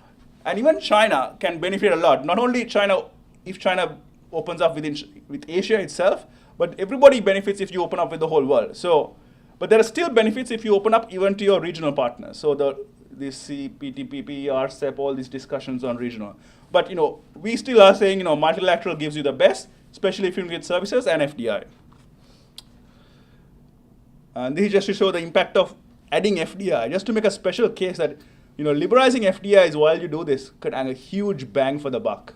and even China can benefit a lot. Not only China, if China opens up with Asia itself, but everybody benefits if you open up with the whole world. So, but there are still benefits if you open up even to your regional partners. So this CPTPP, RCEP, all these discussions on regional. But we still are saying multilateral gives you the best, especially if you get services and FDI. And this is just to show the impact of adding FDI, just to make a special case that liberalizing FDI is while you do this could have a huge bang for the buck.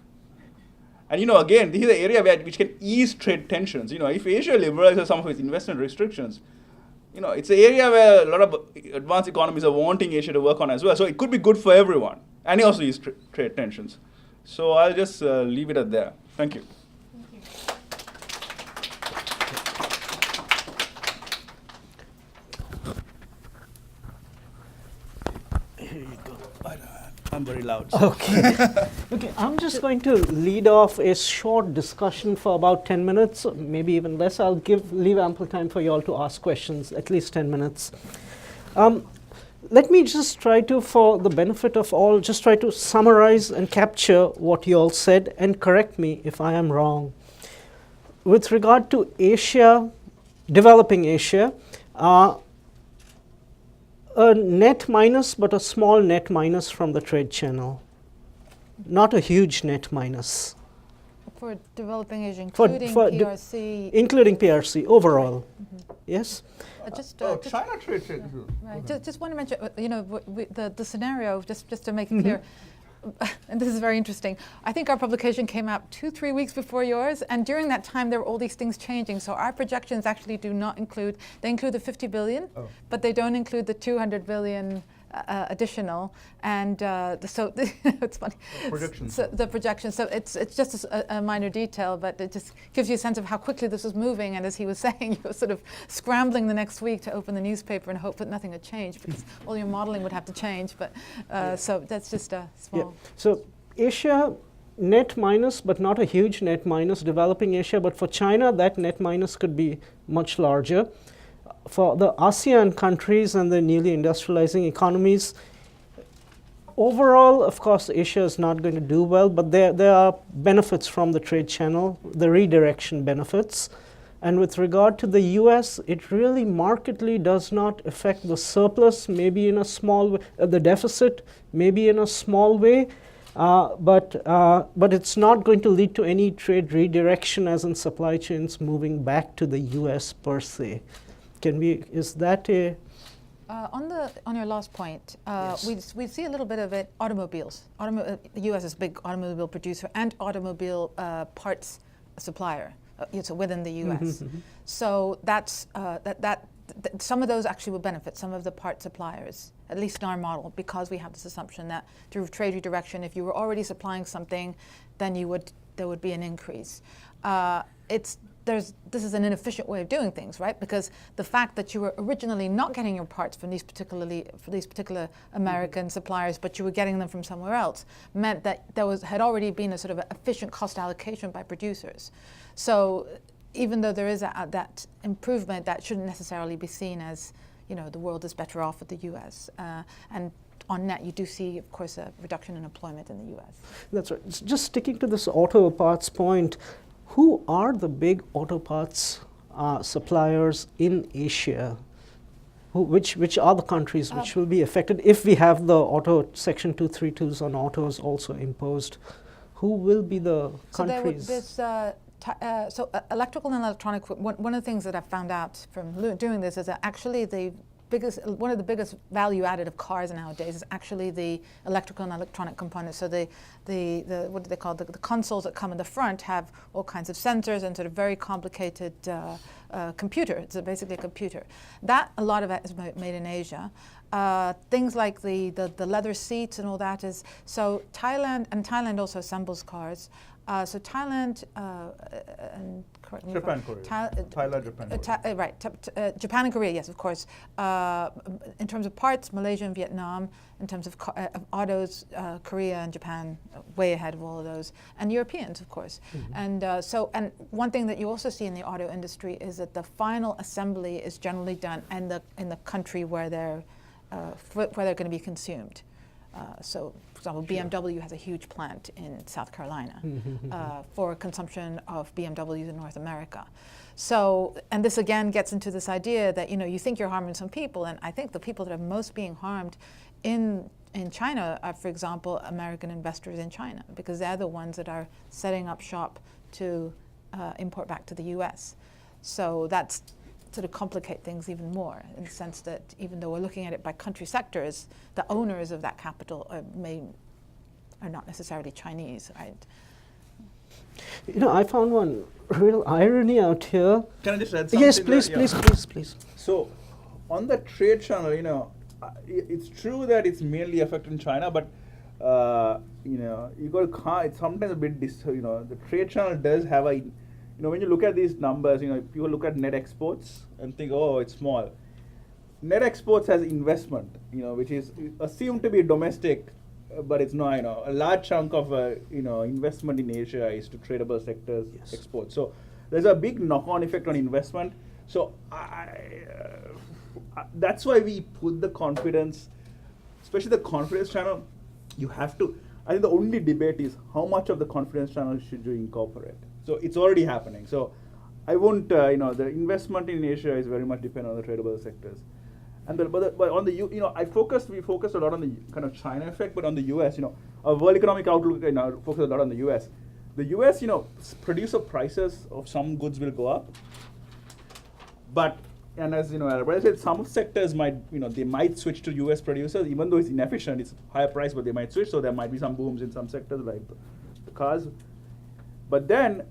And again, this is an area which can ease trade tensions. If Asia liberalizes some of its investment restrictions, it's an area where a lot of advanced economies are wanting Asia to work on as well. So it could be good for everyone, and also ease trade tensions. So I'll just leave it at there. Thank you. Here you go. I'm very loud. So. Okay. Okay, I'm just going to lead off a short discussion for about 10 minutes, maybe even less. I'll leave ample time for you all to ask questions, at least 10 minutes. let me just try to, for the benefit of all, just try to summarize and capture what you all said and correct me if I am wrong. With regard to Asia, developing Asia, a net minus, but a small net minus from the trade channel, not a huge net minus. For developing Asia, For- including for de- PRC. Including PRC overall. Yes? Just, China trade. right. Just want to mention, the scenario, just to make it clear, and this is very interesting. I think our publication came out 2-3 weeks before yours, and during that time there were all these things changing. So our projections actually do not include, they include the 50 billion, but they don't include the 200 billion additional, and so it's funny. Projections. So the projections. So it's just a minor detail, but it just gives you a sense of how quickly this was moving. And as he was saying, you were sort of scrambling the next week to open the newspaper and hope that nothing had changed, because all your modeling would have to change. But so that's just a small. Yeah. So Asia, net minus, but not a huge net minus, developing Asia. But for China, that net minus could be much larger. For the ASEAN countries and the newly industrializing economies, overall, of course, Asia is not going to do well, but there are benefits from the trade channel, the redirection benefits. And with regard to the US, it really markedly does not affect the surplus, maybe in a small way, the deficit, maybe in a small way, but it's not going to lead to any trade redirection, as in supply chains moving back to the US per se. Is that a... On your last point, Yes. we see a little bit of it, automobiles. The U.S. is a big automobile producer and automobile parts supplier, so within the U.S. So that's, some of those actually will benefit, some of the part suppliers, at least in our model, because we have this assumption that through trade redirection, if you were already supplying something, then there would be an increase. This is an inefficient way of doing things, right? Because the fact that you were originally not getting your parts from these particular American suppliers, but you were getting them from somewhere else, meant that there had already been a sort of efficient cost allocation by producers. So even though there is that improvement, that shouldn't necessarily be seen as, the world is better off with the U.S. And on net, you do see, of course, a reduction in employment in the U.S. That's right. Just sticking to this auto parts point, who are the big auto parts suppliers in Asia? Which are the countries which will be affected if we have the auto Section 232s on autos also imposed? Who will be the countries? So electrical and electronic, one of the things that I've found out from doing this is that actually one of the biggest value added of cars nowadays is actually the electrical and electronic components. So the what do they call the consoles that come in the front have all kinds of sensors and sort of very complicated computer. It's basically a computer. That a lot of it is made in Asia. Things like the leather seats and all that is so Thailand also assembles cars. So Thailand and correct me if Japan, Korea. Thailand, Japan, Korea. Right. Japan and Korea, yes, of course. In terms of parts, Malaysia and Vietnam. In terms of autos, Korea and Japan, way ahead of all of those, and Europeans, of course. And and one thing that you also see in the auto industry is that the final assembly is generally done in the country where they're going to be consumed. So, for example, BMW has a huge plant in South Carolina for consumption of BMWs in North America. So, and this again gets into this idea that, you think you're harming some people, and I think the people that are most being harmed in China are, for example, American investors in China, because they're the ones that are setting up shop to import back to the US. So that's sort of complicate things even more in the sense that even though we're looking at it by country sectors, the owners of that capital are not necessarily Chinese, right? I found one real irony out here. Can I just add something? Yes, please. So, on the trade channel, it's true that it's mainly affecting China, but you got it's sometimes a bit the trade channel does have a when you look at these numbers, people look at net exports and think, oh, it's small. Net exports has investment, which is assumed to be domestic, but it's not. A large chunk of investment in Asia is to tradable sectors, Yes. exports. So there's a big knock-on effect on investment. So that's why we put the confidence, especially the confidence channel. You have to. I think the only debate is how much of the confidence channel should you incorporate. So it's already happening. So I won't. The investment in Asia is very much dependent on the tradable sectors. And but on the we focused a lot on the kind of China effect, but on the U.S. Our World Economic Outlook focused a lot on the U.S. The U.S. Producer prices of some goods will go up, but as I said, some sectors might they might switch to U.S. producers, even though it's inefficient, it's higher price, but they might switch. So there might be some booms in some sectors like the cars. But then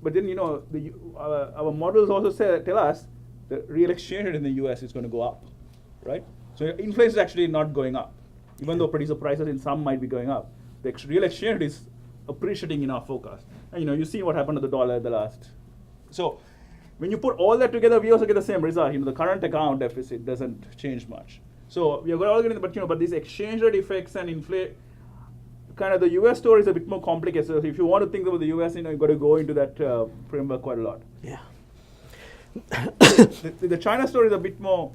our models also tell us the real exchange rate in the U.S. is going to go up. Right? So inflation is actually not going up, even though producer prices in some might be going up. The real exchange rate is appreciating in our forecast. And you see what happened to the dollar at the last. So when you put all that together, we also get the same result. The current account deficit doesn't change much. So we are all getting, but these exchange rate effects and inflation, kind of the US story is a bit more complicated. So if you want to think about the US, you've got to go into that framework quite a lot. Yeah. The China story is a bit more,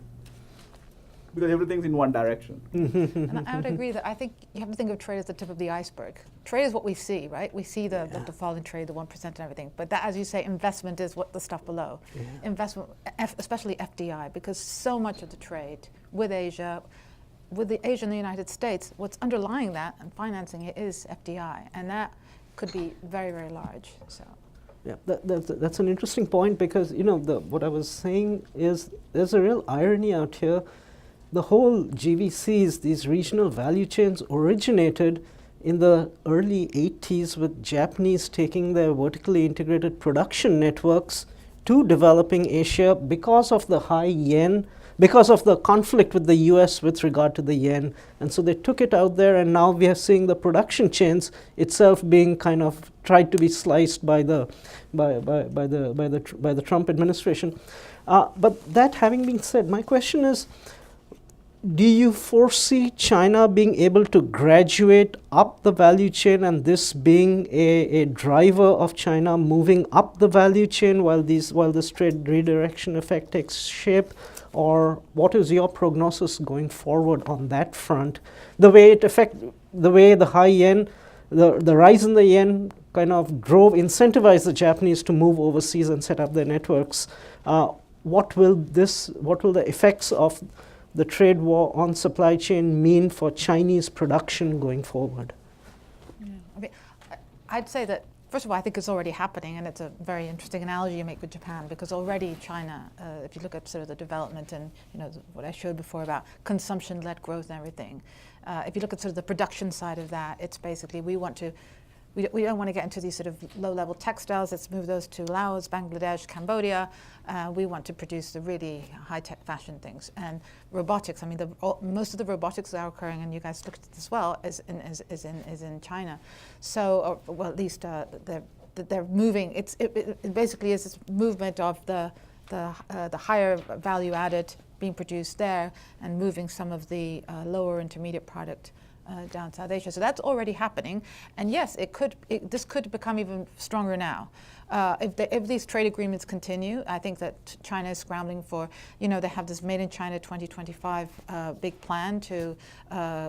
because everything's in one direction. And I would agree that I think you have to think of trade as the tip of the iceberg. Trade is what we see, right? We see the fall in trade, the 1% and everything. But that, as you say, investment is what the stuff below. Yeah. Investment, especially FDI, because so much of the trade with Asia, and the United States, what's underlying that and financing it is FDI. And that could be very, very large. So. Yeah, that's an interesting point, because what I was saying is there's a real irony out here. The whole GVCs, these regional value chains, originated in the early 80s with Japanese taking their vertically integrated production networks to developing Asia because of the high yen, because of the conflict with the US with regard to the yen. And so they took it out there, and now we are seeing the production chains itself being kind of tried to be sliced by the Trump administration. But that having been said, my question is, do you foresee China being able to graduate up the value chain, and this being a driver of China moving up the value chain while this trade redirection effect takes shape? Or what is your prognosis going forward on that front? The way the high yen, the rise in the yen kind of incentivized the Japanese to move overseas and set up their networks. What will the effects of the trade war on supply chain mean for Chinese production going forward? Yeah. I mean, I'd say that, first of all, I think it's already happening, and it's a very interesting analogy you make with Japan, because already China, if you look at sort of the development and what I showed before about consumption-led growth and everything, if you look at sort of the production side of that, it's basically we don't want to get into these sort of low-level textiles. Let's move those to Laos, Bangladesh, Cambodia. We want to produce the really high-tech fashion things. And robotics, I mean, most of the robotics that are occurring, and you guys looked at this as well, is in China. So, well, at least they're moving. It basically is this movement of the higher value added being produced there and moving some of the lower intermediate product down South Asia. So that's already happening. And yes, this could become even stronger now. If these trade agreements continue, I think that China is scrambling for, they have this Made in China 2025 big plan to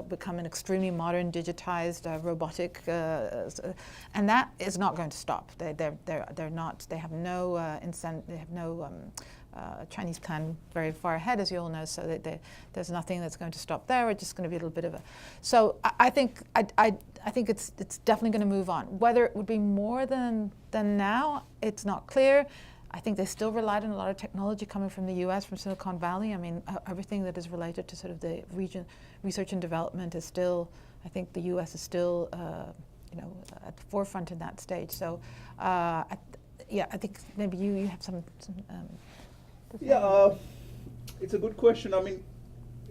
become an extremely modern, digitized, robotic, and that is not going to stop. They're not. They have no incentive. They have no Chinese plan very far ahead, as you all know. So there's nothing that's going to stop there. It's just going to be a little bit of a. So I think it's definitely going to move on. Whether it would be more than now, it's not clear. I think they still relied on a lot of technology coming from the U.S., from Silicon Valley. I mean, everything that is related to sort of the region, research and development is still. I think the U.S. is still, at the forefront in that stage. So, I think maybe you have some. Yeah, it's a good question. I mean,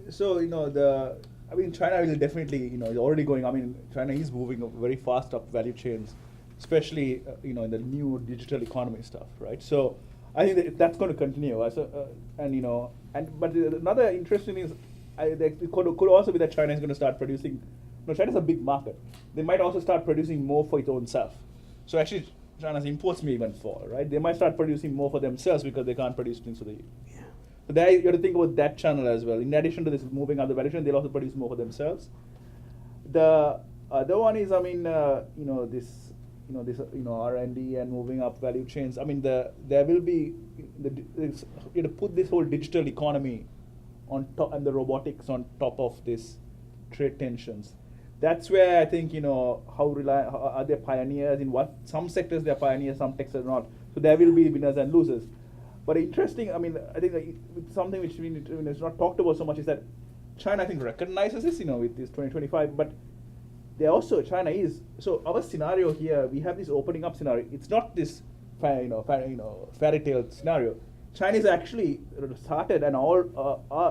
so China will definitely is already going. I mean, China is moving very fast up value chains, especially in the new digital economy stuff, right? So I think that's going to continue. But another interesting is it could also be that China is going to start producing. China's a big market. They might also start producing more for its own self. So actually, China's imports may even fall, right? They might start producing more for themselves because they can't produce things for the. Yeah. So there you have to think about that channel as well. In addition to this moving up the value chain, they'll also produce more for themselves. The other one is, this R&D and moving up value chains. I mean, there will be you have to put this whole digital economy on top and the robotics on top of this trade tensions. That's where I think how are they pioneers in what some sectors they're pioneers, some sectors not. So there will be winners and losers. But interesting, I mean, I think something which is not talked about so much is that China, I think, recognizes this, with this 2025, but they also, China is, so our scenario here, we have this opening up scenario. It's not this fairy tale scenario. China is actually started and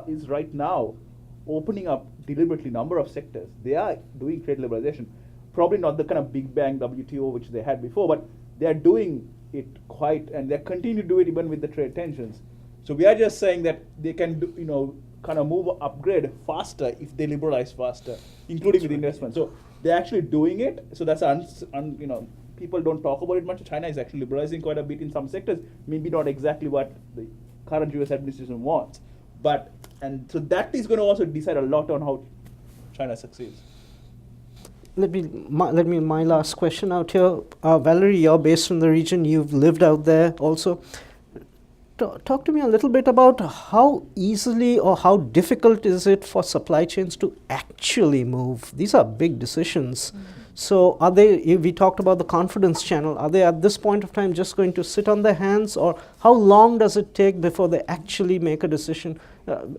is right now opening up deliberately number of sectors. They are doing trade liberalization. Probably not the kind of big bang WTO which they had before, but they are doing it quite, and they continue to do it even with the trade tensions. So we are just saying that they can do, kind of upgrade faster if they liberalize faster, including with investment. So they're actually doing it. So that's people don't talk about it much. China is actually liberalizing quite a bit in some sectors. Maybe not exactly what the current U.S. administration wants, and so that is going to also decide a lot on how China succeeds. Let me my last question out here. Valerie, you're based in the region. You've lived out there also. Talk to me a little bit about how easily or how difficult is it for supply chains to actually move? These are big decisions. So are they, we talked about the confidence channel, are they at this point of time just going to sit on their hands, or how long does it take before they actually make a decision?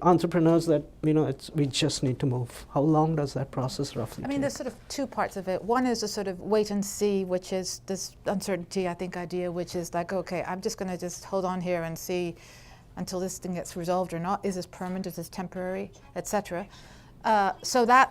Entrepreneurs that, we just need to move. How long does that process roughly take? There's sort of two parts of it. One is a sort of wait and see, which is this uncertainty, I think, idea, which is like, okay, I'm just going to just hold on here and see until this thing gets resolved or not. Is this permanent? Is this temporary? Etc. So that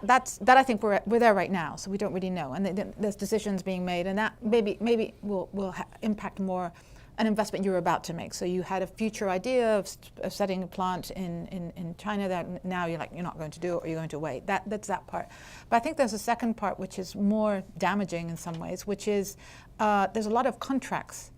I think we're there right now. So we don't really know, and there's decisions being made, and that maybe will impact more an investment you're about to make. So you had a future idea of setting a plant in China that now you're not going to do it, or you're going to wait. That's that part. But I think there's a second part which is more damaging in some ways, which is there's a lot of contracts.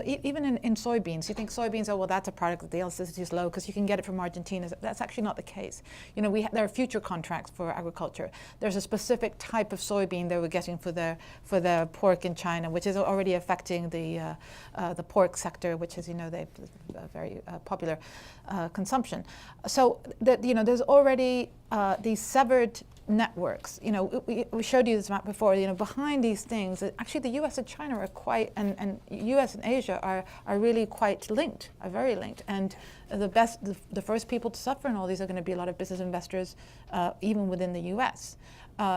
Even in soybeans, you think soybeans, that's a product that the elasticity is low because you can get it from Argentina. That's actually not the case. There are future contracts for agriculture. There's a specific type of soybean they were getting for their pork in China, which is already affecting the pork sector, which is they very popular consumption. So there's already these severed networks. We showed you this map before. Behind these things, actually the U.S. and China are quite, and U.S. and Asia are really quite linked, are very linked. And the first people to suffer in all these are going to be a lot of business investors, even within the U.S.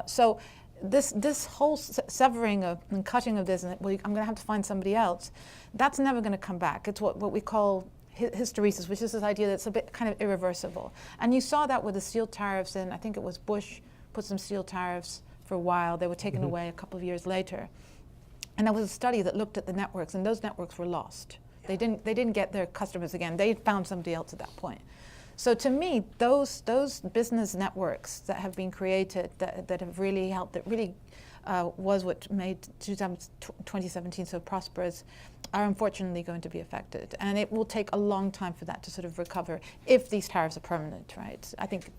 So this whole severing and cutting of this, and I'm going to have to find somebody else, that's never going to come back. It's what we call hysteresis, which is this idea that's a bit kind of irreversible. And you saw that with the steel tariffs, and I think it was Bush put some steel tariffs for a while. They were taken away a couple of years later. And there was a study that looked at the networks, and those networks were lost. They didn't get their customers again. They found somebody else at that point. So to me, those business networks that have been created that have really helped, that really was what made 2017 so prosperous, are unfortunately going to be affected. And it will take a long time for that to sort of recover if these tariffs are permanent, right? I think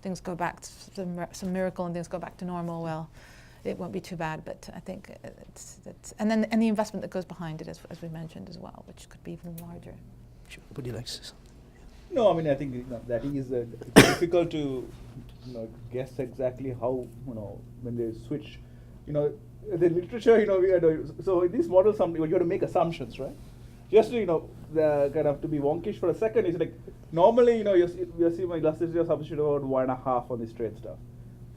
things go back to some miracle and things go back to normal, well, it won't be too bad, but I think it's and the investment that goes behind it, as we mentioned as well, which could be even larger. Sure. Would you like to say something? No, I think that is it's difficult to guess exactly how when they switch. The literature, so in this model, you have to make assumptions, right? Just to kind of to be wonkish for a second, is like normally we assume elasticity of substitute about 1.5 on this trade stuff.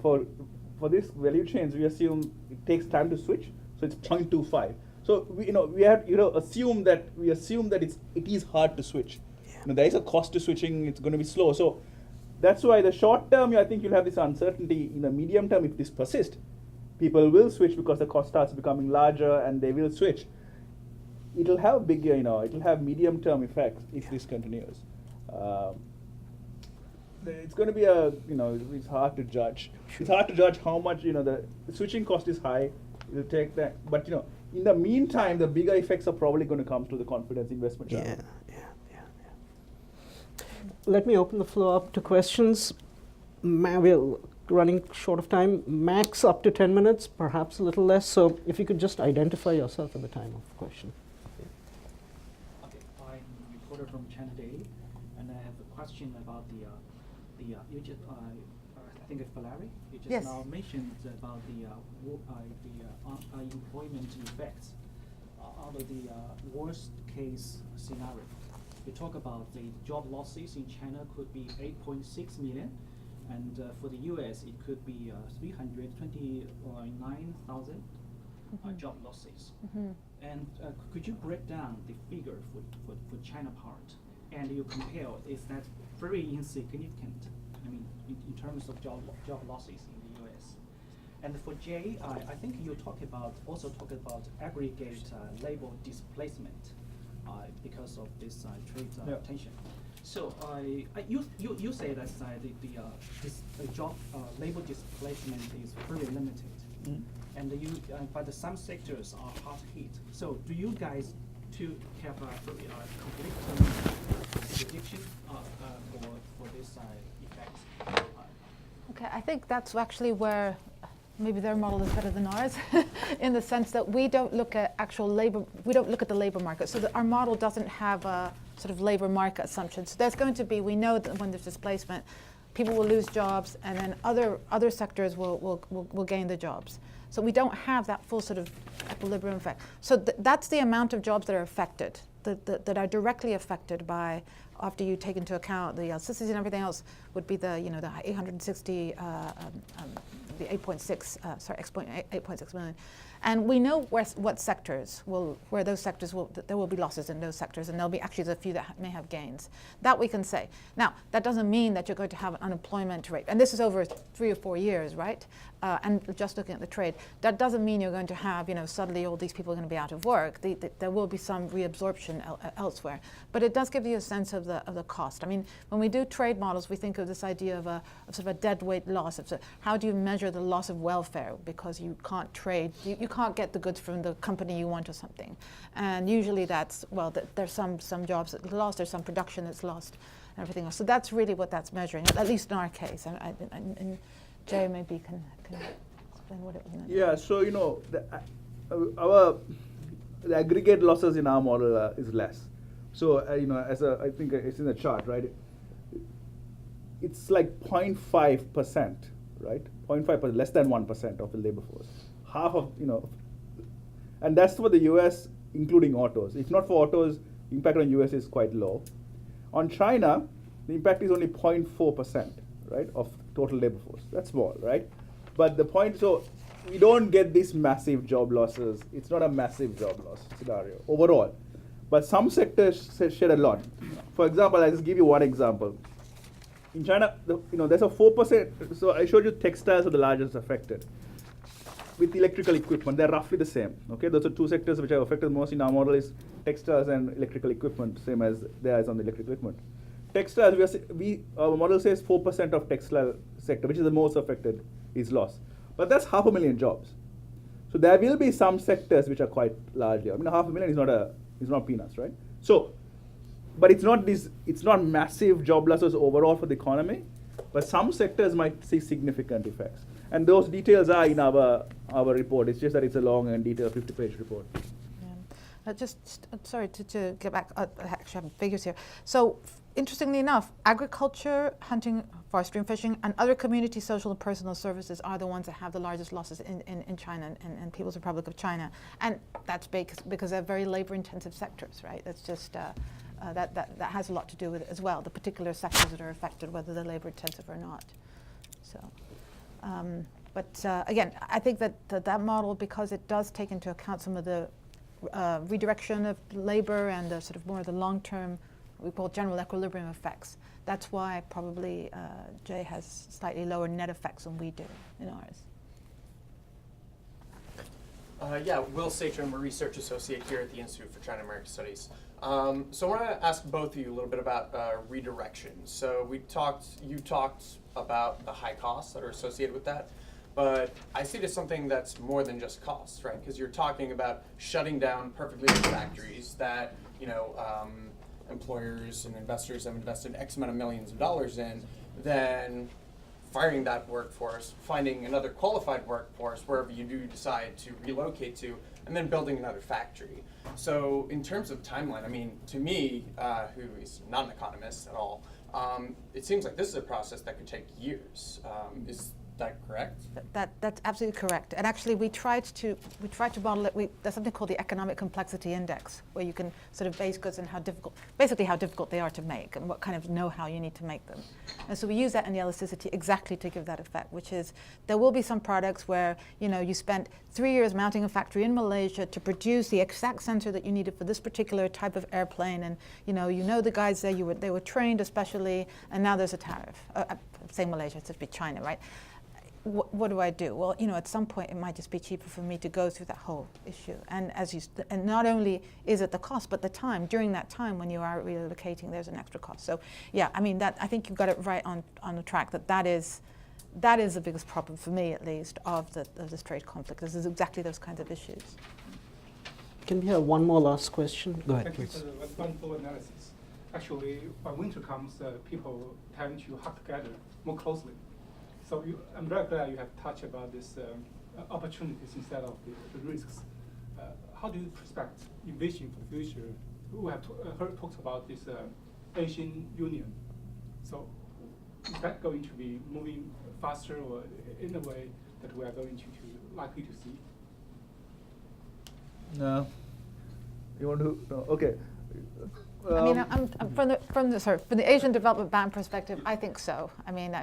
For this value chains, we assume it takes time to switch, so it's 0.25. So we have assume that it is hard to switch. Yeah. There is a cost to switching. It's going to be slow. So that's why the short term, I think you'll have this uncertainty. In the medium term, if this persists, people will switch because the cost starts becoming larger, and they will switch. It'll have bigger, it'll have medium term effects if this continues. It's going to be it's hard to judge. It's hard to judge how much, the switching cost is high. It'll take that, but in the meantime, the bigger effects are probably going to come to the confidence investment channel. let me open the floor up to questions. We're running short of time. Max up to 10 minutes, perhaps a little less. So if you could just identify yourself at the time of the question. Okay, I'm a reporter from China Daily, and I have a question about the you just I think it's Valerie. You just Yes. now mentioned about the employment effects out of the worst case scenario. You talk about the job losses in China could be 8.6 million, and for the U.S. it could be 329,000 job losses. And could you break down the figure for China part, and you compare, is that very insignificant? I mean, in terms of job losses in the U.S. And for Jay, I think you also talk about aggregate labor displacement because of this trade tension. So you say that the job labor displacement is very limited, and but some sectors are hard hit. So do you guys have a conflicting prediction for this effect? Okay, I think that's actually where maybe their model is better than ours, in the sense that we don't look at actual labor, we don't look at the labor market. So that our model doesn't have a sort of labor market assumption. So there's going to be, we know that when there's displacement, people will lose jobs, and then other sectors will gain the jobs. So we don't have that full sort of equilibrium effect. So that's the amount of jobs that are affected, that are directly affected by, after you take into account the subsidies and everything else, would be the, you know, the 860, the 8.6 million. And we know what sectors where those sectors there will be losses in those sectors, and there'll be actually a few that may have gains. That we can say. Now, that doesn't mean that you're going to have an unemployment rate, and this is over 3 or 4 years, right? And just looking at the trade, that doesn't mean you're going to have, you know, suddenly all these people are going to be out of work. There will be some reabsorption elsewhere, but it does give you a sense of the cost. I mean, when we do trade models, we think of this idea of sort of a deadweight loss. How do you measure the loss of welfare because you can't trade? You can't get the goods from the company you want or something, and usually that's, well, there's some jobs that are lost, there's some production that's lost, and everything else. So that's really what that's measuring, at least in our case. And Jay maybe can explain what it means. Yeah, so you know, the aggregate losses in our model is less. So you know, I think it's in the chart, right? It's like 0.5%, right? 0.5%, less than 1% of the labor force. Half of, you know, and that's for the US, including autos. If not for autos, the impact on US is quite low. On China, the impact is only 0.4%, right, of total labor force. That's small, right? But the point, so we don't get these massive job losses. It's not a massive job loss scenario overall. But some sectors shed a lot. For example, I'll just give you one example. In China, you know, there's a 4%, so I showed you textiles are the largest affected. With electrical equipment, they're roughly the same. Okay, those are two sectors which are affected most in our model is textiles and electrical equipment, same as there is on the electrical equipment. Textiles, our model says 4% of textile sector, which is the most affected, is lost. But that's 500,000 jobs. So there will be some sectors which are quite large. I mean, 500,000 is not peanuts, right? So, but it's not massive job losses overall for the economy. But some sectors might see significant effects. And those details are in our report. It's just that it's a long and detailed 50-page report. Yeah. Sorry to get back, I actually have figures here. So interestingly enough, agriculture, hunting, forestry and fishing, and other community, social and personal services are the ones that have the largest losses in China and People's Republic of China. And that's because they're very labor-intensive sectors, right? That's just, that has a lot to do with it as well, the particular sectors that are affected, whether they're labor-intensive or not. So. But again, I think that model, because it does take into account some of the redirection of labor and the sort of more of the long-term, we call general equilibrium effects. That's why probably Jay has slightly lower net effects than we do in ours. Yeah, Will Sacher, I'm a research associate here at the Institute for China-American Studies. So I want to ask both of you a little bit about redirection. So you talked about the high costs that are associated with that, but I see it as something that's more than just costs, right? Because you're talking about shutting down perfectly good factories that, you know, employers and investors have invested X amount of millions of dollars in, then firing that workforce, finding another qualified workforce wherever you do decide to relocate to, and then building another factory. So in terms of timeline, I mean, to me, who is not an economist at all, it seems like this is a process that could take years. Is that correct? That's absolutely correct. And actually, we tried to model it. There's something called the economic complexity index, where you can sort of base goods on how difficult they are to make and what kind of know-how you need to make them. And so we use that in the elasticity exactly to give that effect, which is there will be some products where you spent 3 years mounting a factory in Malaysia to produce the exact sensor that you needed for this particular type of airplane, and the guys there, they were trained especially, and now there's a tariff. Say Malaysia, it should be China, right? What do I do? Well, at some point it might just be cheaper for me to go through that whole issue. And and not only is it the cost, but the time. During that time when you are relocating, there's an extra cost. So yeah, I mean I think you've got it right on the track. That is the biggest problem for me, at least, of this trade conflict. This is exactly those kinds of issues. Can we have one more last question? Go ahead, Thank you please. for the wonderful analysis. Actually, when winter comes, people tend to hug together more closely. So I'm very glad you have touched about this opportunities instead of the risks. How do you envision for the future? We have talked about this Asian Union. So is that going to be moving faster or in a way that we are going to likely to see? No. You want to? No. Okay. I mean, from the Asian Development Bank perspective, I think so. I mean,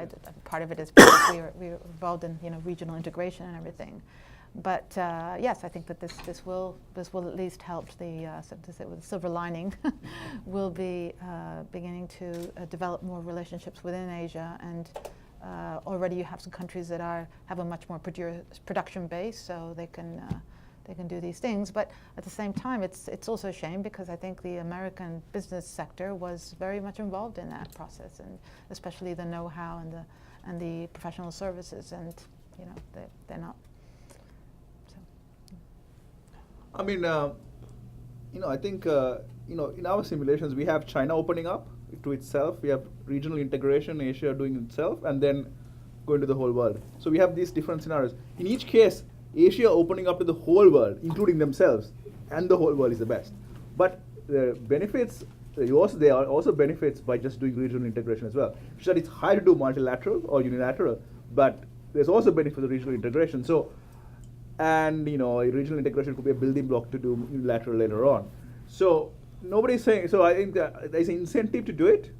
part of it is because we're involved in regional integration and everything. But yes, I think that this will at least help the silver lining. Will be beginning to develop more relationships within Asia, and already you have some countries that have a much more production base, so they can do these things. But at the same time, it's also a shame, because I think the American business sector was very much involved in that process, and especially the know-how and the professional services, and they're not. So. I mean, I think in our simulations we have China opening up to itself. We have regional integration, Asia doing itself, and then going to the whole world. So we have these different scenarios. In each case, Asia opening up to the whole world, including themselves, and the whole world is the best. But the benefits, there are also benefits by just doing regional integration as well. So it's hard to do multilateral or unilateral, but there's also benefit for the regional integration. So, and regional integration could be a building block to do unilateral later on. So nobody's saying. So I think that there's an incentive to do it,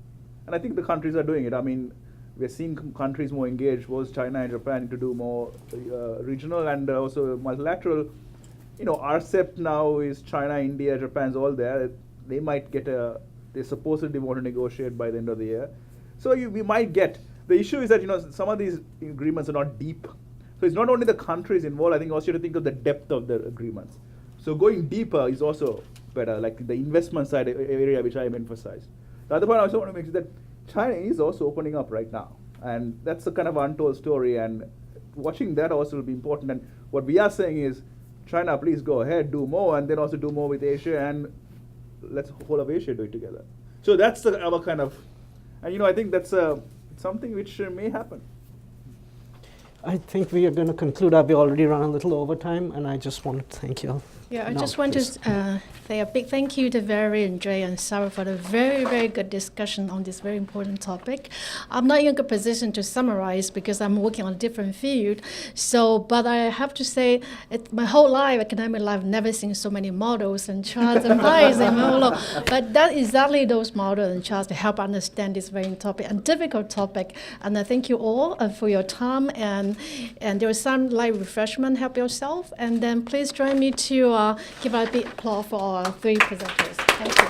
and I think the countries are doing it. I mean, we're seeing countries more engaged, both China and Japan, to do more regional and also multilateral. RCEP now is China, India, Japan's all there. They might get they supposedly want to negotiate by the end of the year. So we might get. The issue is that some of these agreements are not deep. So it's not only the countries involved. I think also you have to think of the depth of the agreements. So going deeper is also better, like the investment side area, which I have emphasized. The other point I also want to make is that China is also opening up right now, and that's a kind of untold story, and watching that also will be important. And what we are saying is, China, please go ahead, do more, and then also do more with Asia, and let's whole of Asia do it together. So that's our kind of, and I think that's something which may happen. I think we are going to conclude. I've already run a little over time, and I just want to thank you all. Yeah, I just want to say a big thank you to Valerie and Jay and Sarah for the very, very good discussion on this very important topic. I'm not in a good position to summarize because I'm working on a different field. But I have to say, my whole life, academic life, never seen so many models and charts and pies and all. But that exactly those models and charts to help understand this very topic and difficult topic. And I thank you all for your time. And there was some light refreshment. Help yourself. And then please join me to give a big applause for our three presenters. Thank you.